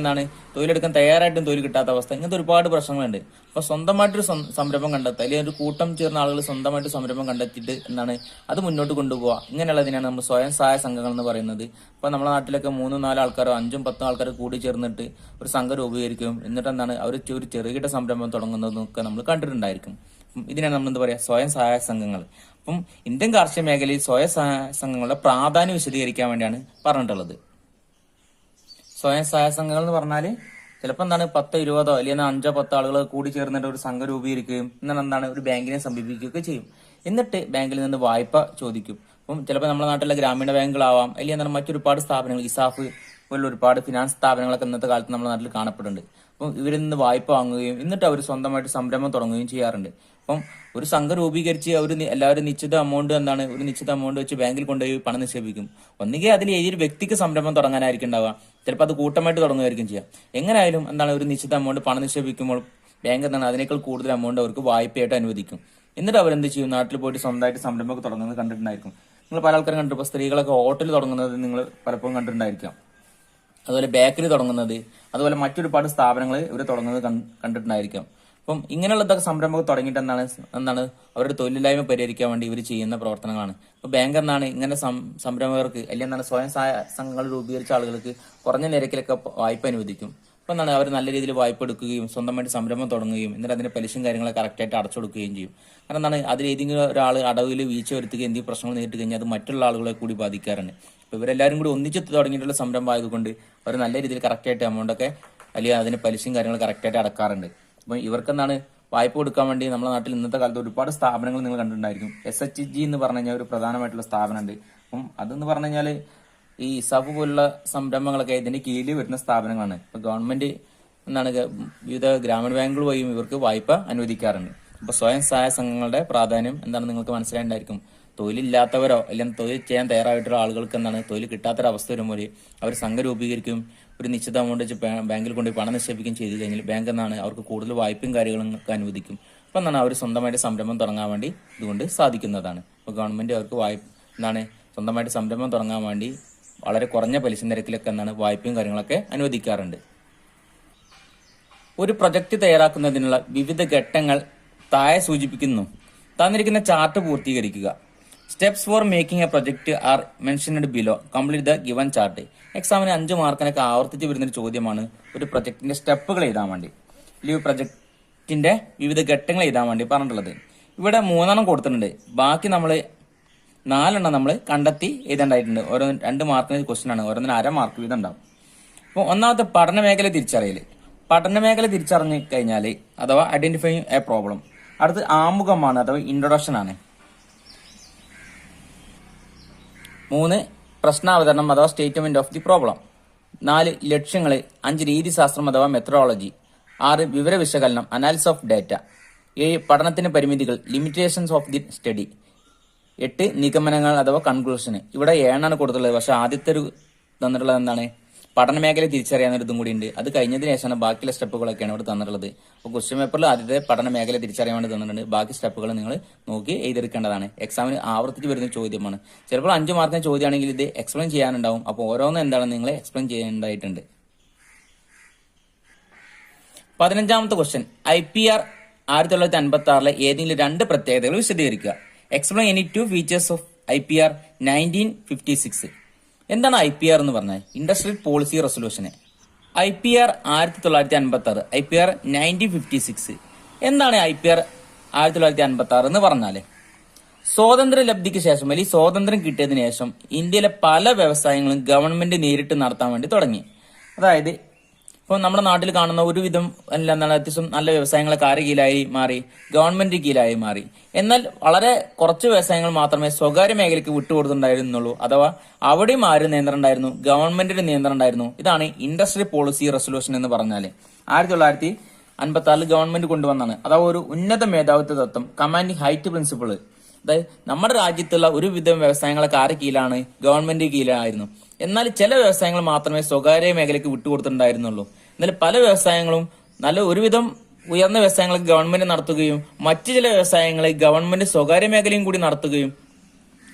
തൊഴിലെടുക്കാൻ തയ്യാറായിട്ടും തൊഴിൽ കിട്ടാത്ത അവസ്ഥ, ഇങ്ങനത്തെ ഒരുപാട് പ്രശ്നങ്ങളുണ്ട്. അപ്പൊ സ്വന്തമായിട്ടൊരു സംരംഭം കണ്ടെത്തുക, അല്ലെങ്കിൽ ഒരു കൂട്ടം ചേർന്ന ആളുകൾ സ്വന്തമായിട്ട് സംരംഭം കണ്ടെത്തിയിട്ട് അത് മുന്നോട്ട് കൊണ്ടുപോകുക. ഇങ്ങനെയുള്ളതിനാണ് നമ്മൾ സ്വയം സഹായ സംഘങ്ങൾ എന്ന് പറയുന്നത്. അപ്പൊ നമ്മുടെ നാട്ടിലൊക്കെ 3-4 ആൾക്കാരോ 5-10 ആൾക്കാരോ കൂടി ചേർന്നിട്ട് ഒരു സംഘം രൂപീകരിക്കും. എന്നിട്ട് അവർ ഒരു ചെറുകിട സംരംഭം തുടങ്ങുന്നതൊക്കെ നമ്മൾ കണ്ടിട്ടുണ്ടായിരിക്കും. ഇതിനാണ് നമ്മൾ സ്വയം സഹായ സംഘങ്ങൾ. അപ്പം ഇന്ത്യൻ കാർഷിക മേഖലയിൽ സ്വയം സഹായ സംഘങ്ങളുടെ പ്രാധാന്യം വിശദീകരിക്കാൻ വേണ്ടിയാണ് പറഞ്ഞിട്ടുള്ളത്. സ്വയം സഹായ സംഘങ്ങൾ എന്ന് പറഞ്ഞാൽ ചിലപ്പോൾ 10-20 അല്ലെങ്കിൽ 5-10 ആളുകൾ കൂടി ചേർന്നിട്ട് ഒരു സംഘം രൂപീകരിക്കുകയും എന്നിട്ട് ഒരു ബാങ്കിനെ സമീപിക്കുകയൊക്കെ ചെയ്യും. എന്നിട്ട് ബാങ്കിൽ നിന്ന് വായ്പ ചോദിക്കും. അപ്പം ചിലപ്പോൾ നമ്മുടെ നാട്ടിലെ ഗ്രാമീണ ബാങ്കുകളാവാം, അല്ലെങ്കിൽ മറ്റൊരുപാട് സ്ഥാപനങ്ങൾ, ഇസാഫ് പോലുള്ള ഒരുപാട് ഫിനാൻസ് സ്ഥാപനങ്ങളൊക്കെ ഇന്നത്തെ കാലത്ത് നമ്മുടെ നാട്ടിൽ കാണപ്പെടുന്നുണ്ട്. അപ്പം ഇവരിൽ നിന്ന് വായ്പ വാങ്ങുകയും എന്നിട്ട് അവർ സ്വന്തമായിട്ട് സംരംഭം തുടങ്ങുകയും ചെയ്യാറുണ്ട്. അപ്പം ഒരു സംഘം രൂപീകരിച്ച് അവർ എല്ലാവരും നിശ്ചിത എമൗണ്ട് വെച്ച് ബാങ്കിൽ കൊണ്ടുപോയി പണം നിക്ഷേപിക്കും. ഒന്നുകിൽ അതിൽ ഏതൊരു വ്യക്തിക്ക് സംരംഭം തുടങ്ങാനായിരിക്കും ഉണ്ടാവുക, ചിലപ്പോൾ അത് കൂട്ടമായിട്ട് തുടങ്ങുകയായിരിക്കും ചെയ്യാം. എങ്ങനെയായാലും ഒരു നിശ്ചിത എമൗണ്ട് പണം നിക്ഷേപിക്കുമ്പോൾ ബാങ്ക് അതിനേക്കാൾ കൂടുതൽ എമൗണ്ട് അവർക്ക് വായ്പയായിട്ട് അനുവദിക്കും. എന്നിട്ട് അവരെന്ത് ചെയ്യും, നാട്ടിൽ പോയിട്ട് സ്വന്തമായിട്ട് സംരംഭമൊക്കെ തുടങ്ങുന്നത് കണ്ടിട്ടുണ്ടായിരിക്കും. നിങ്ങൾ പല ആൾക്കാരും കണ്ടിട്ട്, ഇപ്പോൾ സ്ത്രീകളൊക്കെ ഹോട്ടൽ തുടങ്ങുന്നത് നിങ്ങൾ പലപ്പോഴും കണ്ടിട്ടുണ്ടായിരിക്കാം. അതുപോലെ ബേക്കറി തുടങ്ങുന്നത്, അതുപോലെ മറ്റൊരുപാട് സ്ഥാപനങ്ങൾ ഇവർ തുടങ്ങുന്നത് കണ്ടിട്ടുണ്ടായിരിക്കാം. അപ്പം ഇങ്ങനെയുള്ളതൊക്കെ സംരംഭം തുടങ്ങിയിട്ട് അവരുടെ തൊഴിലില്ലായ്മ പരിഹരിക്കാൻ വേണ്ടി ഇവർ ചെയ്യുന്ന പ്രവർത്തനങ്ങളാണ്. അപ്പൊ ബാങ്ക് ഇങ്ങനെ സംരംഭകർക്ക് അല്ലെങ്കിൽ സ്വയം സഹായ സംഘങ്ങൾ രൂപീകരിച്ച ആളുകൾക്ക് കുറഞ്ഞ നിരക്കിലൊക്കെ വായ്പ അനുവദിക്കും. അപ്പം എന്താണ് അവർ നല്ല രീതിയിൽ വായ്പ എടുക്കുകയും സ്വന്തമായിട്ട് സംരംഭം തുടങ്ങുകയും എന്നിട്ട് അതിന്റെ പലിശയും കാര്യങ്ങളെ കറക്റ്റായിട്ട് അടച്ചു കൊടുക്കുകയും ചെയ്യും. കാരണം എന്താണ്, അതിൽ ഏതെങ്കിലും ഒരാൾ അടവിൽ വീഴ്ച വരുത്തുകയും എന്തെങ്കിലും പ്രശ്നങ്ങൾ നേരിട്ട് കഴിഞ്ഞാൽ അത് മറ്റുള്ള ആളുകളെ കൂടി ബാധിക്കാറുണ്ട്. അപ്പോൾ ഇവരെല്ലാവരും കൂടി ഒന്നിച്ച് തുടങ്ങിയിട്ടുള്ള സംരംഭം ആയതുകൊണ്ട് അവർ നല്ല രീതിയിൽ കറക്റ്റായിട്ട് എമൗണ്ടൊക്കെ അല്ലെങ്കിൽ അതിന് പലിശയും കാര്യങ്ങൾ കറക്റ്റായിട്ട് അടക്കാറുണ്ട്. അപ്പം ഇവർക്കെന്താണ് വായ്പ കൊടുക്കാൻ വേണ്ടി നമ്മുടെ നാട്ടിൽ ഇന്നത്തെ കാലത്ത് ഒരുപാട് സ്ഥാപനങ്ങൾ നിങ്ങൾ കണ്ടിട്ടുണ്ടായിരിക്കും. SHG എന്ന് പറഞ്ഞു കഴിഞ്ഞാൽ ഒരു പ്രധാനമായിട്ടുള്ള സ്ഥാപനമുണ്ട്. അപ്പം അതെന്ന് പറഞ്ഞു കഴിഞ്ഞാൽ ഈ ഇസാഫ് പോലുള്ള സംരംഭങ്ങളൊക്കെ ഇതിന്റെ കീഴിൽ വരുന്ന സ്ഥാപനങ്ങളാണ്. ഇപ്പൊ ഗവൺമെന്റ് എന്താണ് വിവിധ ഗ്രാമീണ ബാങ്കുകൾ വഴിയും ഇവർക്ക് വായ്പ അനുവദിക്കാറുണ്ട്. അപ്പൊ സ്വയം സഹായ സംഘങ്ങളുടെ പ്രാധാന്യം എന്താണ് നിങ്ങൾക്ക് മനസ്സിലായിട്ടുണ്ടായിരിക്കും. തൊഴിലില്ലാത്തവരോ അല്ലെങ്കിൽ തൊഴിൽ ചെയ്യാൻ തയ്യാറായിട്ടുള്ള ആളുകൾക്ക് എന്താണ് തൊഴിൽ കിട്ടാത്തൊരവസ്ഥ വരുമ്പോൾ അവർ സംഘം രൂപീകരിക്കും, ഒരു നിശ്ചിത എമൗണ്ട് വെച്ച് ബാങ്കിൽ കൊണ്ട് പണം നിക്ഷേപിക്കുകയും ചെയ്തു കഴിഞ്ഞാൽ ബാങ്ക് എന്താണ് അവർക്ക് കൂടുതൽ വായ്പയും കാര്യങ്ങളൊക്കെ അനുവദിക്കും. അപ്പം എന്താണ് അവർ സ്വന്തമായിട്ട് സംരംഭം തുടങ്ങാൻ വേണ്ടി ഇതുകൊണ്ട് സാധിക്കുന്നതാണ്. അപ്പോൾ ഗവൺമെന്റ് അവർക്ക് എന്താണ് സ്വന്തമായിട്ട് സംരംഭം തുടങ്ങാൻ വേണ്ടി വളരെ കുറഞ്ഞ പലിശ നിരക്കിലൊക്കെ എന്താണ് വായ്പയും കാര്യങ്ങളൊക്കെ അനുവദിക്കാറുണ്ട്. ഒരു പ്രൊജക്ട് തയ്യാറാക്കുന്നതിനുള്ള വിവിധ ഘട്ടങ്ങൾ താഴെ സൂചിപ്പിക്കുന്നു. തന്നിരിക്കുന്ന ചാർട്ട് പൂർത്തീകരിക്കുക. Steps for making a project are mentioned below. Complete the given chart. എക്സാമിന് 5 മാർക്കിനൊക്കെ ആവർത്തിച്ച് വരുന്നൊരു ചോദ്യമാണ് ഒരു പ്രൊജക്ടിന്റെ സ്റ്റെപ്പുകൾ എഴുതാൻ വേണ്ടി, അല്ലെങ്കിൽ പ്രൊജക്ടിന്റെ വിവിധ ഘട്ടങ്ങൾ എഴുതാൻ വേണ്ടി പറഞ്ഞിട്ടുള്ളത്. ഇവിടെ 3 കൊടുത്തിട്ടുണ്ട്. ബാക്കി നമ്മൾ 4 നമ്മൾ കണ്ടെത്തി എഴുതേണ്ടതായിട്ടുണ്ട്. ഓരോ 2 മാർക്കിന് ക്വസ്റ്റ്യൻ ആണ്, ഓരോന്നിന് 1/2 മാർക്ക് വീതം ഉണ്ടാവും. അപ്പോൾ ഒന്നാമത്തെ പഠന മേഖല തിരിച്ചറിയല്. പഠന മേഖല തിരിച്ചറിഞ്ഞു കഴിഞ്ഞാൽ അഥവാ ഐഡന്റിഫൈങ് എ പ്രോബ്ലം. അടുത്ത് ആമുഖമാണ് അഥവാ ഇൻട്രൊഡക്ഷൻ ആണ്. 3 പ്രശ്നാവതരണം അഥവാ സ്റ്റേറ്റ്മെന്റ് ഓഫ് ദി പ്രോബ്ലം. 4 ലക്ഷ്യങ്ങൾ. 5 രീതിശാസ്ത്രം അഥവാ മെത്തഡോളജി. 6 വിവര വിശകലനം അനാലിസിസ് ഓഫ് ഡാറ്റ. 7 പഠനത്തിന് പരിമിതികൾ ലിമിറ്റേഷൻസ് ഓഫ് ദി സ്റ്റഡി. 8 നിഗമനങ്ങൾ അഥവാ കൺക്ലൂഷന്. ഇവിടെ 7 കൊടുത്തുള്ളത്. പക്ഷെ ആദ്യത്തെ ഒരു തന്നിട്ടുള്ളത് എന്താണ്, പഠന മേഖല തിരിച്ചറിയാനൊരു ഇതും കൂടി ഉണ്ട്. അത് കഴിഞ്ഞതിന് ശേഷമാണ് ബാക്കിയുള്ള സ്റ്റെപ്പുകളൊക്കെയാണ് ഇവിടെ തന്നിട്ടുള്ളത്. അപ്പോൾ ക്വസ്റ്റ്യൻ പേപ്പറിൽ ആദ്യത്തെ പഠന മേഖല തിരിച്ചറിയാൻ വേണ്ടി തന്നിട്ടുണ്ട്. ബാക്കി സ്റ്റെപ്പുകൾ നിങ്ങൾ നോക്കി എഴുതിയെടുക്കേണ്ടതാണ്. എക്സാമിന് ആവർത്തിച്ച് വരുന്ന ചോദ്യമാണ്. ചിലപ്പോൾ 5 മാർക്കിന് ചോദ്യമാണെങ്കിൽ ഇത് എക്സ്പ്ലെയിൻ ചെയ്യാനുണ്ടാവും. അപ്പോൾ ഓരോന്നും എന്താണെന്ന് നിങ്ങൾ എക്സ്പ്ലെയിൻ ചെയ്യേണ്ടതായിട്ടുണ്ട്. 15ാമത്തെ ക്വസ്റ്റ്യൻ, IPR 1956 ഏതെങ്കിലും 2 പ്രത്യേകതകൾ വിശദീകരിക്കുക. Explain any 2 features of IPR 1956. എന്താണ് IPR എന്ന് പറഞ്ഞാൽ? Industrial policy resolution. IPR 1956, IPR 1956. എന്താണ് IPR 1956 എന്ന് പറഞ്ഞാല്? സ്വാതന്ത്ര്യ ലബ്ധിക്ക് ശേഷം അല്ലെങ്കിൽ സ്വാതന്ത്ര്യം കിട്ടിയതിനു ശേഷം ഇന്ത്യയിലെ പല വ്യവസായങ്ങളും ഗവൺമെന്റ് നേരിട്ട് നടത്താൻ വേണ്ടി തുടങ്ങി. അതായത് ഇപ്പൊ നമ്മുടെ നാട്ടിൽ കാണുന്ന ഒരുവിധം എന്താണ് അത്യാവശ്യം നല്ല വ്യവസായങ്ങളൊക്കെ ആരുടെ കീഴിലായി മാറി? ഗവൺമെന്റ് കീഴിലായി മാറി. എന്നാൽ വളരെ കുറച്ച് വ്യവസായങ്ങൾ മാത്രമേ സ്വകാര്യ മേഖലയ്ക്ക് വിട്ടുകൊടുത്തിട്ടുണ്ടായിരുന്നുള്ളൂ. അഥവാ അവിടെയും ആര് നിയന്ത്രണം ഉണ്ടായിരുന്നു? ഗവൺമെന്റിന്റെ നിയന്ത്രണം ഉണ്ടായിരുന്നു. ഇതാണ് ഇൻഡസ്ട്രി പോളിസി റെസൊല്യൂഷൻ എന്ന് പറഞ്ഞാല് 1956 ഗവൺമെന്റ് കൊണ്ടുവന്നാണ്. അഥവാ ഒരു ഉന്നത മേധാവിത്വ തത്വം, കമാൻഡിംഗ് ഹൈറ്റ് പ്രിൻസിപ്പിൾ. അതായത് നമ്മുടെ രാജ്യത്തുള്ള ഒരുവിധം വ്യവസായങ്ങളൊക്കെ ആരുടെ കീഴിലാണ്? ഗവൺമെന്റ് കീഴിലായിരുന്നു. എന്നാൽ ചില വ്യവസായങ്ങൾ മാത്രമേ സ്വകാര്യ മേഖലയ്ക്ക് വിട്ടുകൊടുത്തിട്ടുണ്ടായിരുന്നുള്ളൂ. എന്നാൽ പല വ്യവസായങ്ങളും നല്ല ഒരുവിധം ഉയർന്ന വ്യവസായങ്ങൾക്ക് ഗവൺമെന്റ് നടത്തുകയും മറ്റു ചില വ്യവസായങ്ങളെ ഗവൺമെന്റ് സ്വകാര്യ മേഖലയും കൂടി നടത്തുകയും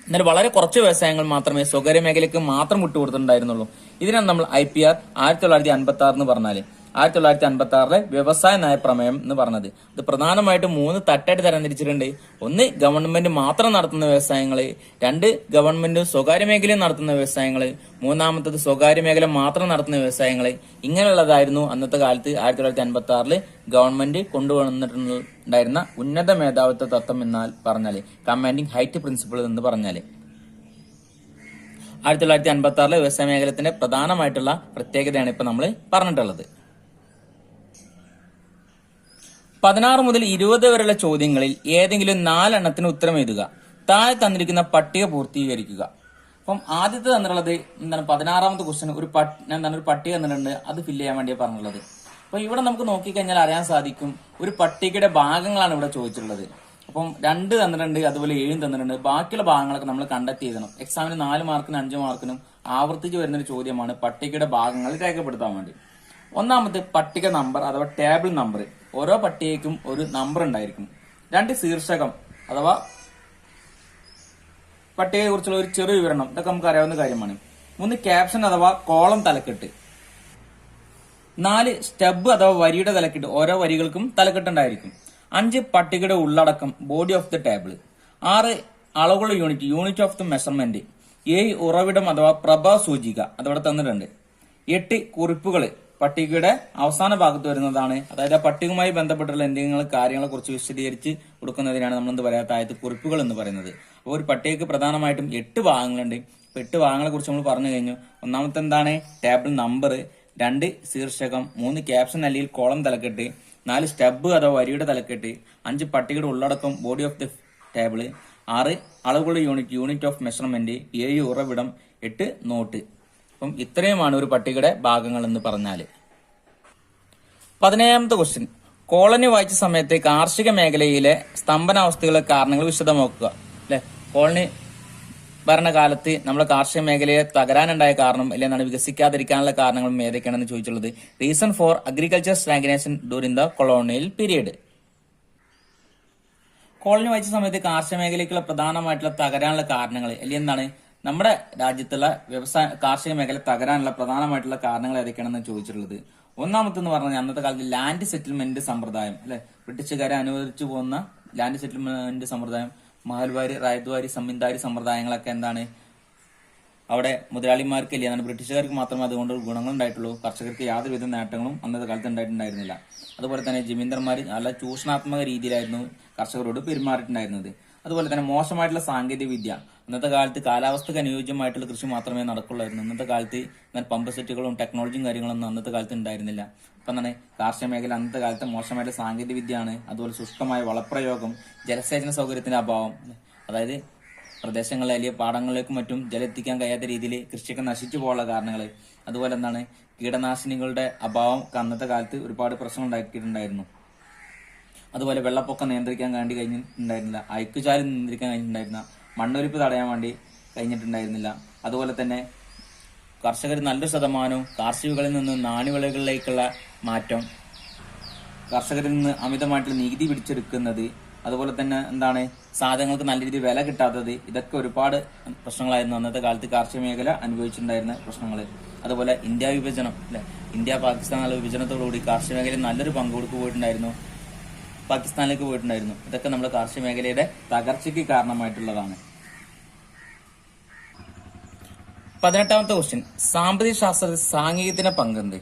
എന്നാൽ വളരെ കുറച്ച് വ്യവസായങ്ങൾ മാത്രമേ സ്വകാര്യ മേഖലയ്ക്ക് മാത്രം വിട്ടുകൊടുത്തിട്ടുണ്ടായിരുന്നുള്ളൂ. ഇതിനാണ് നമ്മൾ IPR 1956 എന്ന് പറഞ്ഞാല് 1956 വ്യവസായ നയപ്രമേയം എന്ന് പറഞ്ഞത്. ഇത് പ്രധാനമായിട്ടും 3 തട്ടായിട്ട് തരംതിരിച്ചിട്ടുണ്ട്. 1 ഗവൺമെന്റ് മാത്രം നടത്തുന്ന വ്യവസായങ്ങള്, 2 ഗവൺമെന്റും സ്വകാര്യ മേഖലയും നടത്തുന്ന വ്യവസായങ്ങള്, 3ാമത്തത് സ്വകാര്യ മേഖല മാത്രം നടത്തുന്ന വ്യവസായങ്ങള്. ഇങ്ങനെയുള്ളതായിരുന്നു അന്നത്തെ കാലത്ത് 1956 ഗവൺമെന്റ് കൊണ്ടുവന്നിട്ടുണ്ടായിരുന്ന ഉന്നത മേധാവിത്വ തത്വം എന്നാൽ പറഞ്ഞാല്, കമാൻഡിംഗ് ഹൈറ്റ് പ്രിൻസിപ്പിൾ എന്ന് പറഞ്ഞാല്. 1956 വ്യവസായ മേഖലത്തിന്റെ പ്രധാനമായിട്ടുള്ള പ്രത്യേകതയാണ് ഇപ്പൊ നമ്മൾ പറഞ്ഞിട്ടുള്ളത്. 16 മുതൽ 20 വരെയുള്ള ചോദ്യങ്ങളിൽ ഏതെങ്കിലും 4 എണ്ണത്തിന് ഉത്തരം എഴുതുക. താഴെ തന്നിരിക്കുന്ന പട്ടിക പൂർത്തീകരിക്കുക. അപ്പം ആദ്യത്തെ തന്നിട്ടുള്ളത് എന്താണ്? 16ാമത്തെ ക്വസ്റ്റ്യൻ ഒരു പട്ടിക തന്നിട്ടുണ്ട്. അത് ഫില്ല് ചെയ്യാൻ വേണ്ടിയാണ് പറഞ്ഞിട്ടുള്ളത്. അപ്പൊ ഇവിടെ നമുക്ക് നോക്കിക്കഴിഞ്ഞാൽ അറിയാൻ സാധിക്കും ഒരു പട്ടികയുടെ ഭാഗങ്ങളാണ് ഇവിടെ ചോദിച്ചിട്ടുള്ളത്. അപ്പം 2 തന്നിട്ടുണ്ട്, അതുപോലെ 7 തന്നിട്ടുണ്ട്. ബാക്കിയുള്ള ഭാഗങ്ങളൊക്കെ നമ്മൾ കണ്ടക്ട് ചെയ്യണം. എക്സാമിന് 4 മാർക്കിനും 5 മാർക്കിനും ആവർത്തിച്ച് വരുന്നൊരു ചോദ്യമാണ് പട്ടികയുടെ ഭാഗങ്ങൾ രേഖപ്പെടുത്താൻ വേടി. ഒന്നാമത്തെ പട്ടിക നമ്പർ അഥവാ ടേബിൾ നമ്പർ. ഓരോ പട്ടികയ്ക്കും ഒരു നമ്പർ ഉണ്ടായിരിക്കും. 2 ശീർഷകം അഥവാ പട്ടികയെ കുറിച്ചുള്ള ഒരു ചെറു വിവരണം. ഇതൊക്കെ നമുക്ക് അറിയാവുന്ന കാര്യമാണ്. 3 ക്യാപ്ഷൻ അഥവാ കോളം തലക്കെട്ട്. 4 സ്റ്റെബ് അഥവാ വരിയുടെ തലക്കെട്ട്. ഓരോ വരികൾക്കും തലക്കെട്ടുണ്ടായിരിക്കും. 5 പട്ടികയുടെ ഉള്ളടക്കം ബോഡി ഓഫ് ദി ടേബിൾ. 6 അളവുകളുടെ യൂണിറ്റ് ഓഫ് ദി മെഷർമെന്റ്. 7 ഉറവിടം അഥവാ പ്രഭാ സൂചിക അതവിടെ തന്നിട്ടുണ്ട്. 8 കുറിപ്പുകൾ പട്ടികയുടെ അവസാന ഭാഗത്ത് വരുന്നതാണ്. അതായത് ആ പട്ടികയുമായി ബന്ധപ്പെട്ടുള്ള എന്തെങ്കിലും കാര്യങ്ങളെ കുറിച്ച് വിശദീകരിച്ച് കൊടുക്കുന്നതിനാണ് നമ്മൾ എന്ത് പറയാ താഴത്ത് കുറിപ്പുകൾ എന്ന് പറയുന്നത്. അപ്പോൾ ഒരു പട്ടികയ്ക്ക് പ്രധാനമായിട്ടും 8 ഭാഗങ്ങളുണ്ട്. 8 ഭാഗങ്ങളെ കുറിച്ച് നമ്മൾ പറഞ്ഞു കഴിഞ്ഞു. ഒന്നാമത്തെ എന്താണ്? ടേബിൾ നമ്പർ, 2 ശീർഷകം, 3 ക്യാപ്ഷൻ അല്ലെങ്കിൽ കോളം തലക്കെട്ട്, 4 സ്റ്റെബ് അഥവാ വരിയുടെ തലക്കെട്ട്, 5 പട്ടികയുടെ ഉള്ളടക്കം ബോഡി ഓഫ് ദി ടേബിൾ, 6 അളവുകളുടെ യൂണിറ്റ് ഓഫ് മെഷർമെന്റ്, 7 ഉറവിടം, 8 നോട്ട്. അപ്പം ഇത്രയുമാണ് ഒരു പട്ടികയുടെ ഭാഗങ്ങൾ എന്ന് പറഞ്ഞാൽ. 17ാമത്തെ ക്വസ്റ്റ്യൻ, കോളനി വായിച്ച സമയത്ത് കാർഷിക മേഖലയിലെ സ്തംഭനാവസ്ഥകളെ കാരണങ്ങൾ വിശദമാക്കുക. അല്ലെ, കോളനി ഭരണകാലത്ത് നമ്മുടെ കാർഷിക മേഖലയെ തകരാനുണ്ടായ കാരണം അല്ലെങ്കിൽ വികസിക്കാതിരിക്കാനുള്ള കാരണങ്ങളും ഏതൊക്കെയാണെന്ന് ചോദിച്ചുള്ളത്. Reason for agriculture stagnation during the colonial period. Colony വായിച്ച സമയത്ത് കാർഷിക മേഖലയ്ക്കുള്ള പ്രധാനമായിട്ടുള്ള തകരാനുള്ള കാരണങ്ങൾ അല്ലെങ്കിൽ എന്താണ് നമ്മുടെ രാജ്യത്തുള്ള കാർഷിക മേഖല തകരാനുള്ള പ്രധാനമായിട്ടുള്ള കാരണങ്ങൾ ഏതൊക്കെയാണെന്ന് ചോദിച്ചിട്ടുള്ളത്. ഒന്നാമത്തെന്ന് പറഞ്ഞാൽ അന്നത്തെ കാലത്ത് ലാൻഡ് സെറ്റിൽമെന്റ് സമ്പ്രദായം, അല്ലെ, ബ്രിട്ടീഷുകാരെ അനുവദിച്ചു പോകുന്ന ലാൻഡ് സെറ്റിൽമെന്റ് സമ്പ്രദായം, മഹൽവാരി, റായത്വാരി, സമ്മിന്ദാരി സമ്പ്രദായങ്ങളൊക്കെ എന്താണ് അവിടെ മുതലാളിമാർക്ക് ഇല്ല, എന്നാൽ ബ്രിട്ടീഷുകാർക്ക് മാത്രമേ അതുകൊണ്ട് ഗുണങ്ങൾ ഉണ്ടായിട്ടുള്ളൂ. കർഷകർക്ക് യാതൊരുവിധ നേട്ടങ്ങളും അന്നത്തെ കാലത്ത് ഉണ്ടായിട്ടുണ്ടായിരുന്നില്ല. അതുപോലെ തന്നെ ജമീന്ദാർമാർ നല്ല ചൂഷണാത്മക രീതിയിലായിരുന്നു കർഷകരോട് പെരുമാറിയിട്ടുണ്ടായിരുന്നത്. അതുപോലെ തന്നെ മോശമായിട്ടുള്ള സാങ്കേതിക വിദ്യ, അന്നത്തെ കാലത്ത് കാലാവസ്ഥക്ക് അനുയോജ്യമായിട്ടുള്ള കൃഷി മാത്രമേ നടക്കുള്ളായിരുന്നു. ഇന്നത്തെ കാലത്ത് പമ്പ് സെറ്റുകളും ടെക്നോളജിയും കാര്യങ്ങളൊന്നും അന്നത്തെ കാലത്ത് ഉണ്ടായിരുന്നില്ല. അപ്പൊ എന്താണ് കാർഷിക മേഖല അന്നത്തെ കാലത്ത് മോശമായിട്ടുള്ള സാങ്കേതിക വിദ്യയാണ്. അതുപോലെ ശുഷ്കമായ വളപ്രയോഗം, ജലസേചന സൗകര്യത്തിന്റെ അഭാവം, അതായത് പ്രദേശങ്ങളിലെ അല്ലെങ്കിൽ പാടങ്ങളിലേക്കും മറ്റും ജലം എത്തിക്കാൻ കഴിയാത്ത രീതിയിൽ കൃഷിയൊക്കെ നശിച്ചു പോകാനുള്ള കാരണങ്ങൾ, അതുപോലെ എന്താണ് കീടനാശിനികളുടെ അഭാവം അന്നത്തെ കാലത്ത് ഒരുപാട് പ്രശ്നം ഉണ്ടാക്കിയിട്ടുണ്ടായിരുന്നു. അതുപോലെ വെള്ളപ്പൊക്കം നിയന്ത്രിക്കാൻ വേണ്ടി കഴിഞ്ഞിട്ടുണ്ടായിരുന്നില്ല, അയക്കുചാല് നിയന്ത്രിക്കാൻ കഴിഞ്ഞിട്ടുണ്ടായിരുന്നില്ല, മണ്ണൊലിപ്പ് തടയാൻ വേണ്ടി കഴിഞ്ഞിട്ടുണ്ടായിരുന്നില്ല. അതുപോലെ തന്നെ കർഷകർ നല്ലൊരു ശതമാനവും കാർഷികകളിൽ നിന്ന് നാണ്യവിളകളിലേക്കുള്ള മാറ്റം, കർഷകരിൽ നിന്ന് അമിതമായിട്ടുള്ള നികുതി പിടിച്ചെടുക്കുന്നത്, അതുപോലെ തന്നെ എന്താണ് സാധനങ്ങൾക്ക് നല്ല രീതിയിൽ വില കിട്ടാത്തത്, ഇതൊക്കെ ഒരുപാട് പ്രശ്നങ്ങളായിരുന്നു അന്നത്തെ കാലത്ത് കാർഷിക മേഖല അനുഭവിച്ചിട്ടുണ്ടായിരുന്ന പ്രശ്നങ്ങൾ. അതുപോലെ ഇന്ത്യ വിഭജനം, അല്ലെ, ഇന്ത്യ പാകിസ്ഥാൻ വിഭജനത്തോടുകൂടി കാർഷിക മേഖലയിൽ നല്ലൊരു പങ്കെടുക്ക് പോയിട്ടുണ്ടായിരുന്നു, പാകിസ്ഥാനിലേക്ക് പോയിട്ടുണ്ടായിരുന്നു. ഇതൊക്കെ നമ്മുടെ കാർഷിക മേഖലയുടെ തകർച്ചയ്ക്ക് കാരണമായിട്ടുള്ളതാണ്. 18ാമത്തെ ക്വസ്റ്റ്യൻ, സാമ്പത്തിക ശാസ്ത്രത്തിൽ സാങ്കേതികത്തിന്റെ പങ്കെന്ത്?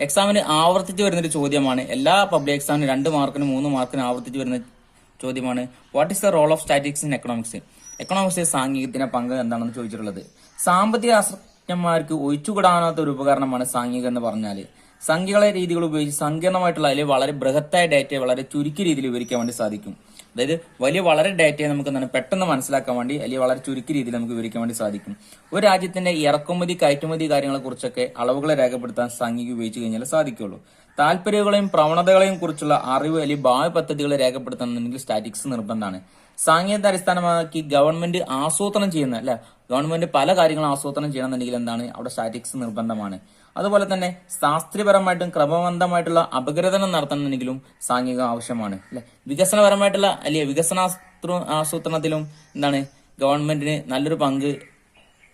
എക്സാമിന് ആവർത്തിച്ച് വരുന്നൊരു ചോദ്യമാണ്. എല്ലാ പബ്ലിക് എക്സാമിനും 2 മാർക്കിനും 3 മാർക്കിനും ആവർത്തിച്ച് വരുന്ന ചോദ്യമാണ്. What is the role of statics in economics? എക്കണോമിക്സിൽ സാങ്കേതികത്തിന്റെ പങ്ക് എന്താണെന്ന് ചോദിച്ചിട്ടുള്ളത്. സാമ്പത്തിക ശാസ്ത്രജ്ഞന്മാർക്ക് ഒഴിച്ചുകൂടാനാത്ത ഒരു ഉപകരണമാണ് സാങ്കേതികം എന്ന് പറഞ്ഞാൽ. സംഖ്യകളെ രീതികൾ ഉപയോഗിച്ച് സങ്കീർണമായിട്ടുള്ള അല്ലെങ്കിൽ വളരെ ബൃഹത്തായ ഡാറ്റയെ വളരെ ചുരുക്കിയ രീതിയിൽ വിവരിക്കാൻ വേണ്ടി സാധിക്കും. അതായത് വളരെ ഡാറ്റയെ നമുക്ക് എന്താണ് പെട്ടെന്ന് മനസ്സിലാക്കാൻ വേണ്ടി അല്ലെങ്കിൽ വളരെ ചുരുക്കിയ രീതിയിൽ നമുക്ക് വിവരിക്കാൻ വേണ്ടി സാധിക്കും. ഒരു രാജ്യത്തിന്റെ ഇറക്കുമതി കയറ്റുമതി കാര്യങ്ങളെ കുറിച്ചൊക്കെ അളവുകളെ രേഖപ്പെടുത്താൻ സാങ്കേതികം ഉപയോഗിച്ച് കഴിഞ്ഞാൽ സാധിക്കുള്ളൂ. താല്പര്യങ്ങളെയും പ്രവണതകളെയും കുറിച്ചുള്ള അറിവ് അല്ലെങ്കിൽ ഭാവി പദ്ധതികളെ രേഖപ്പെടുത്തണമെങ്കിൽ സ്റ്റാറ്റിക്സ് നിർബന്ധമാണ്. സാങ്കേതിക അടിസ്ഥാനമാക്കി ഗവൺമെന്റ് ആസൂത്രണം ചെയ്യുന്ന ഗവൺമെന്റ് പല കാര്യങ്ങളും ആസൂത്രണം ചെയ്യണമെന്നുണ്ടെങ്കിൽ എന്താണ് അവിടെ സ്റ്റാറ്റിക്സ് നിർബന്ധമാണ്. അതുപോലെ തന്നെ ശാസ്ത്രീയപരമായിട്ടും ക്രമബന്ധമായിട്ടുള്ള അപഗ്രഥനം നടത്തണമെങ്കിലും സാങ്കേതികം ആവശ്യമാണ്. വികസനപരമായിട്ടുള്ള വികസന ആസൂത്രണത്തിലും എന്താണ് ഗവൺമെന്റിന് നല്ലൊരു പങ്ക്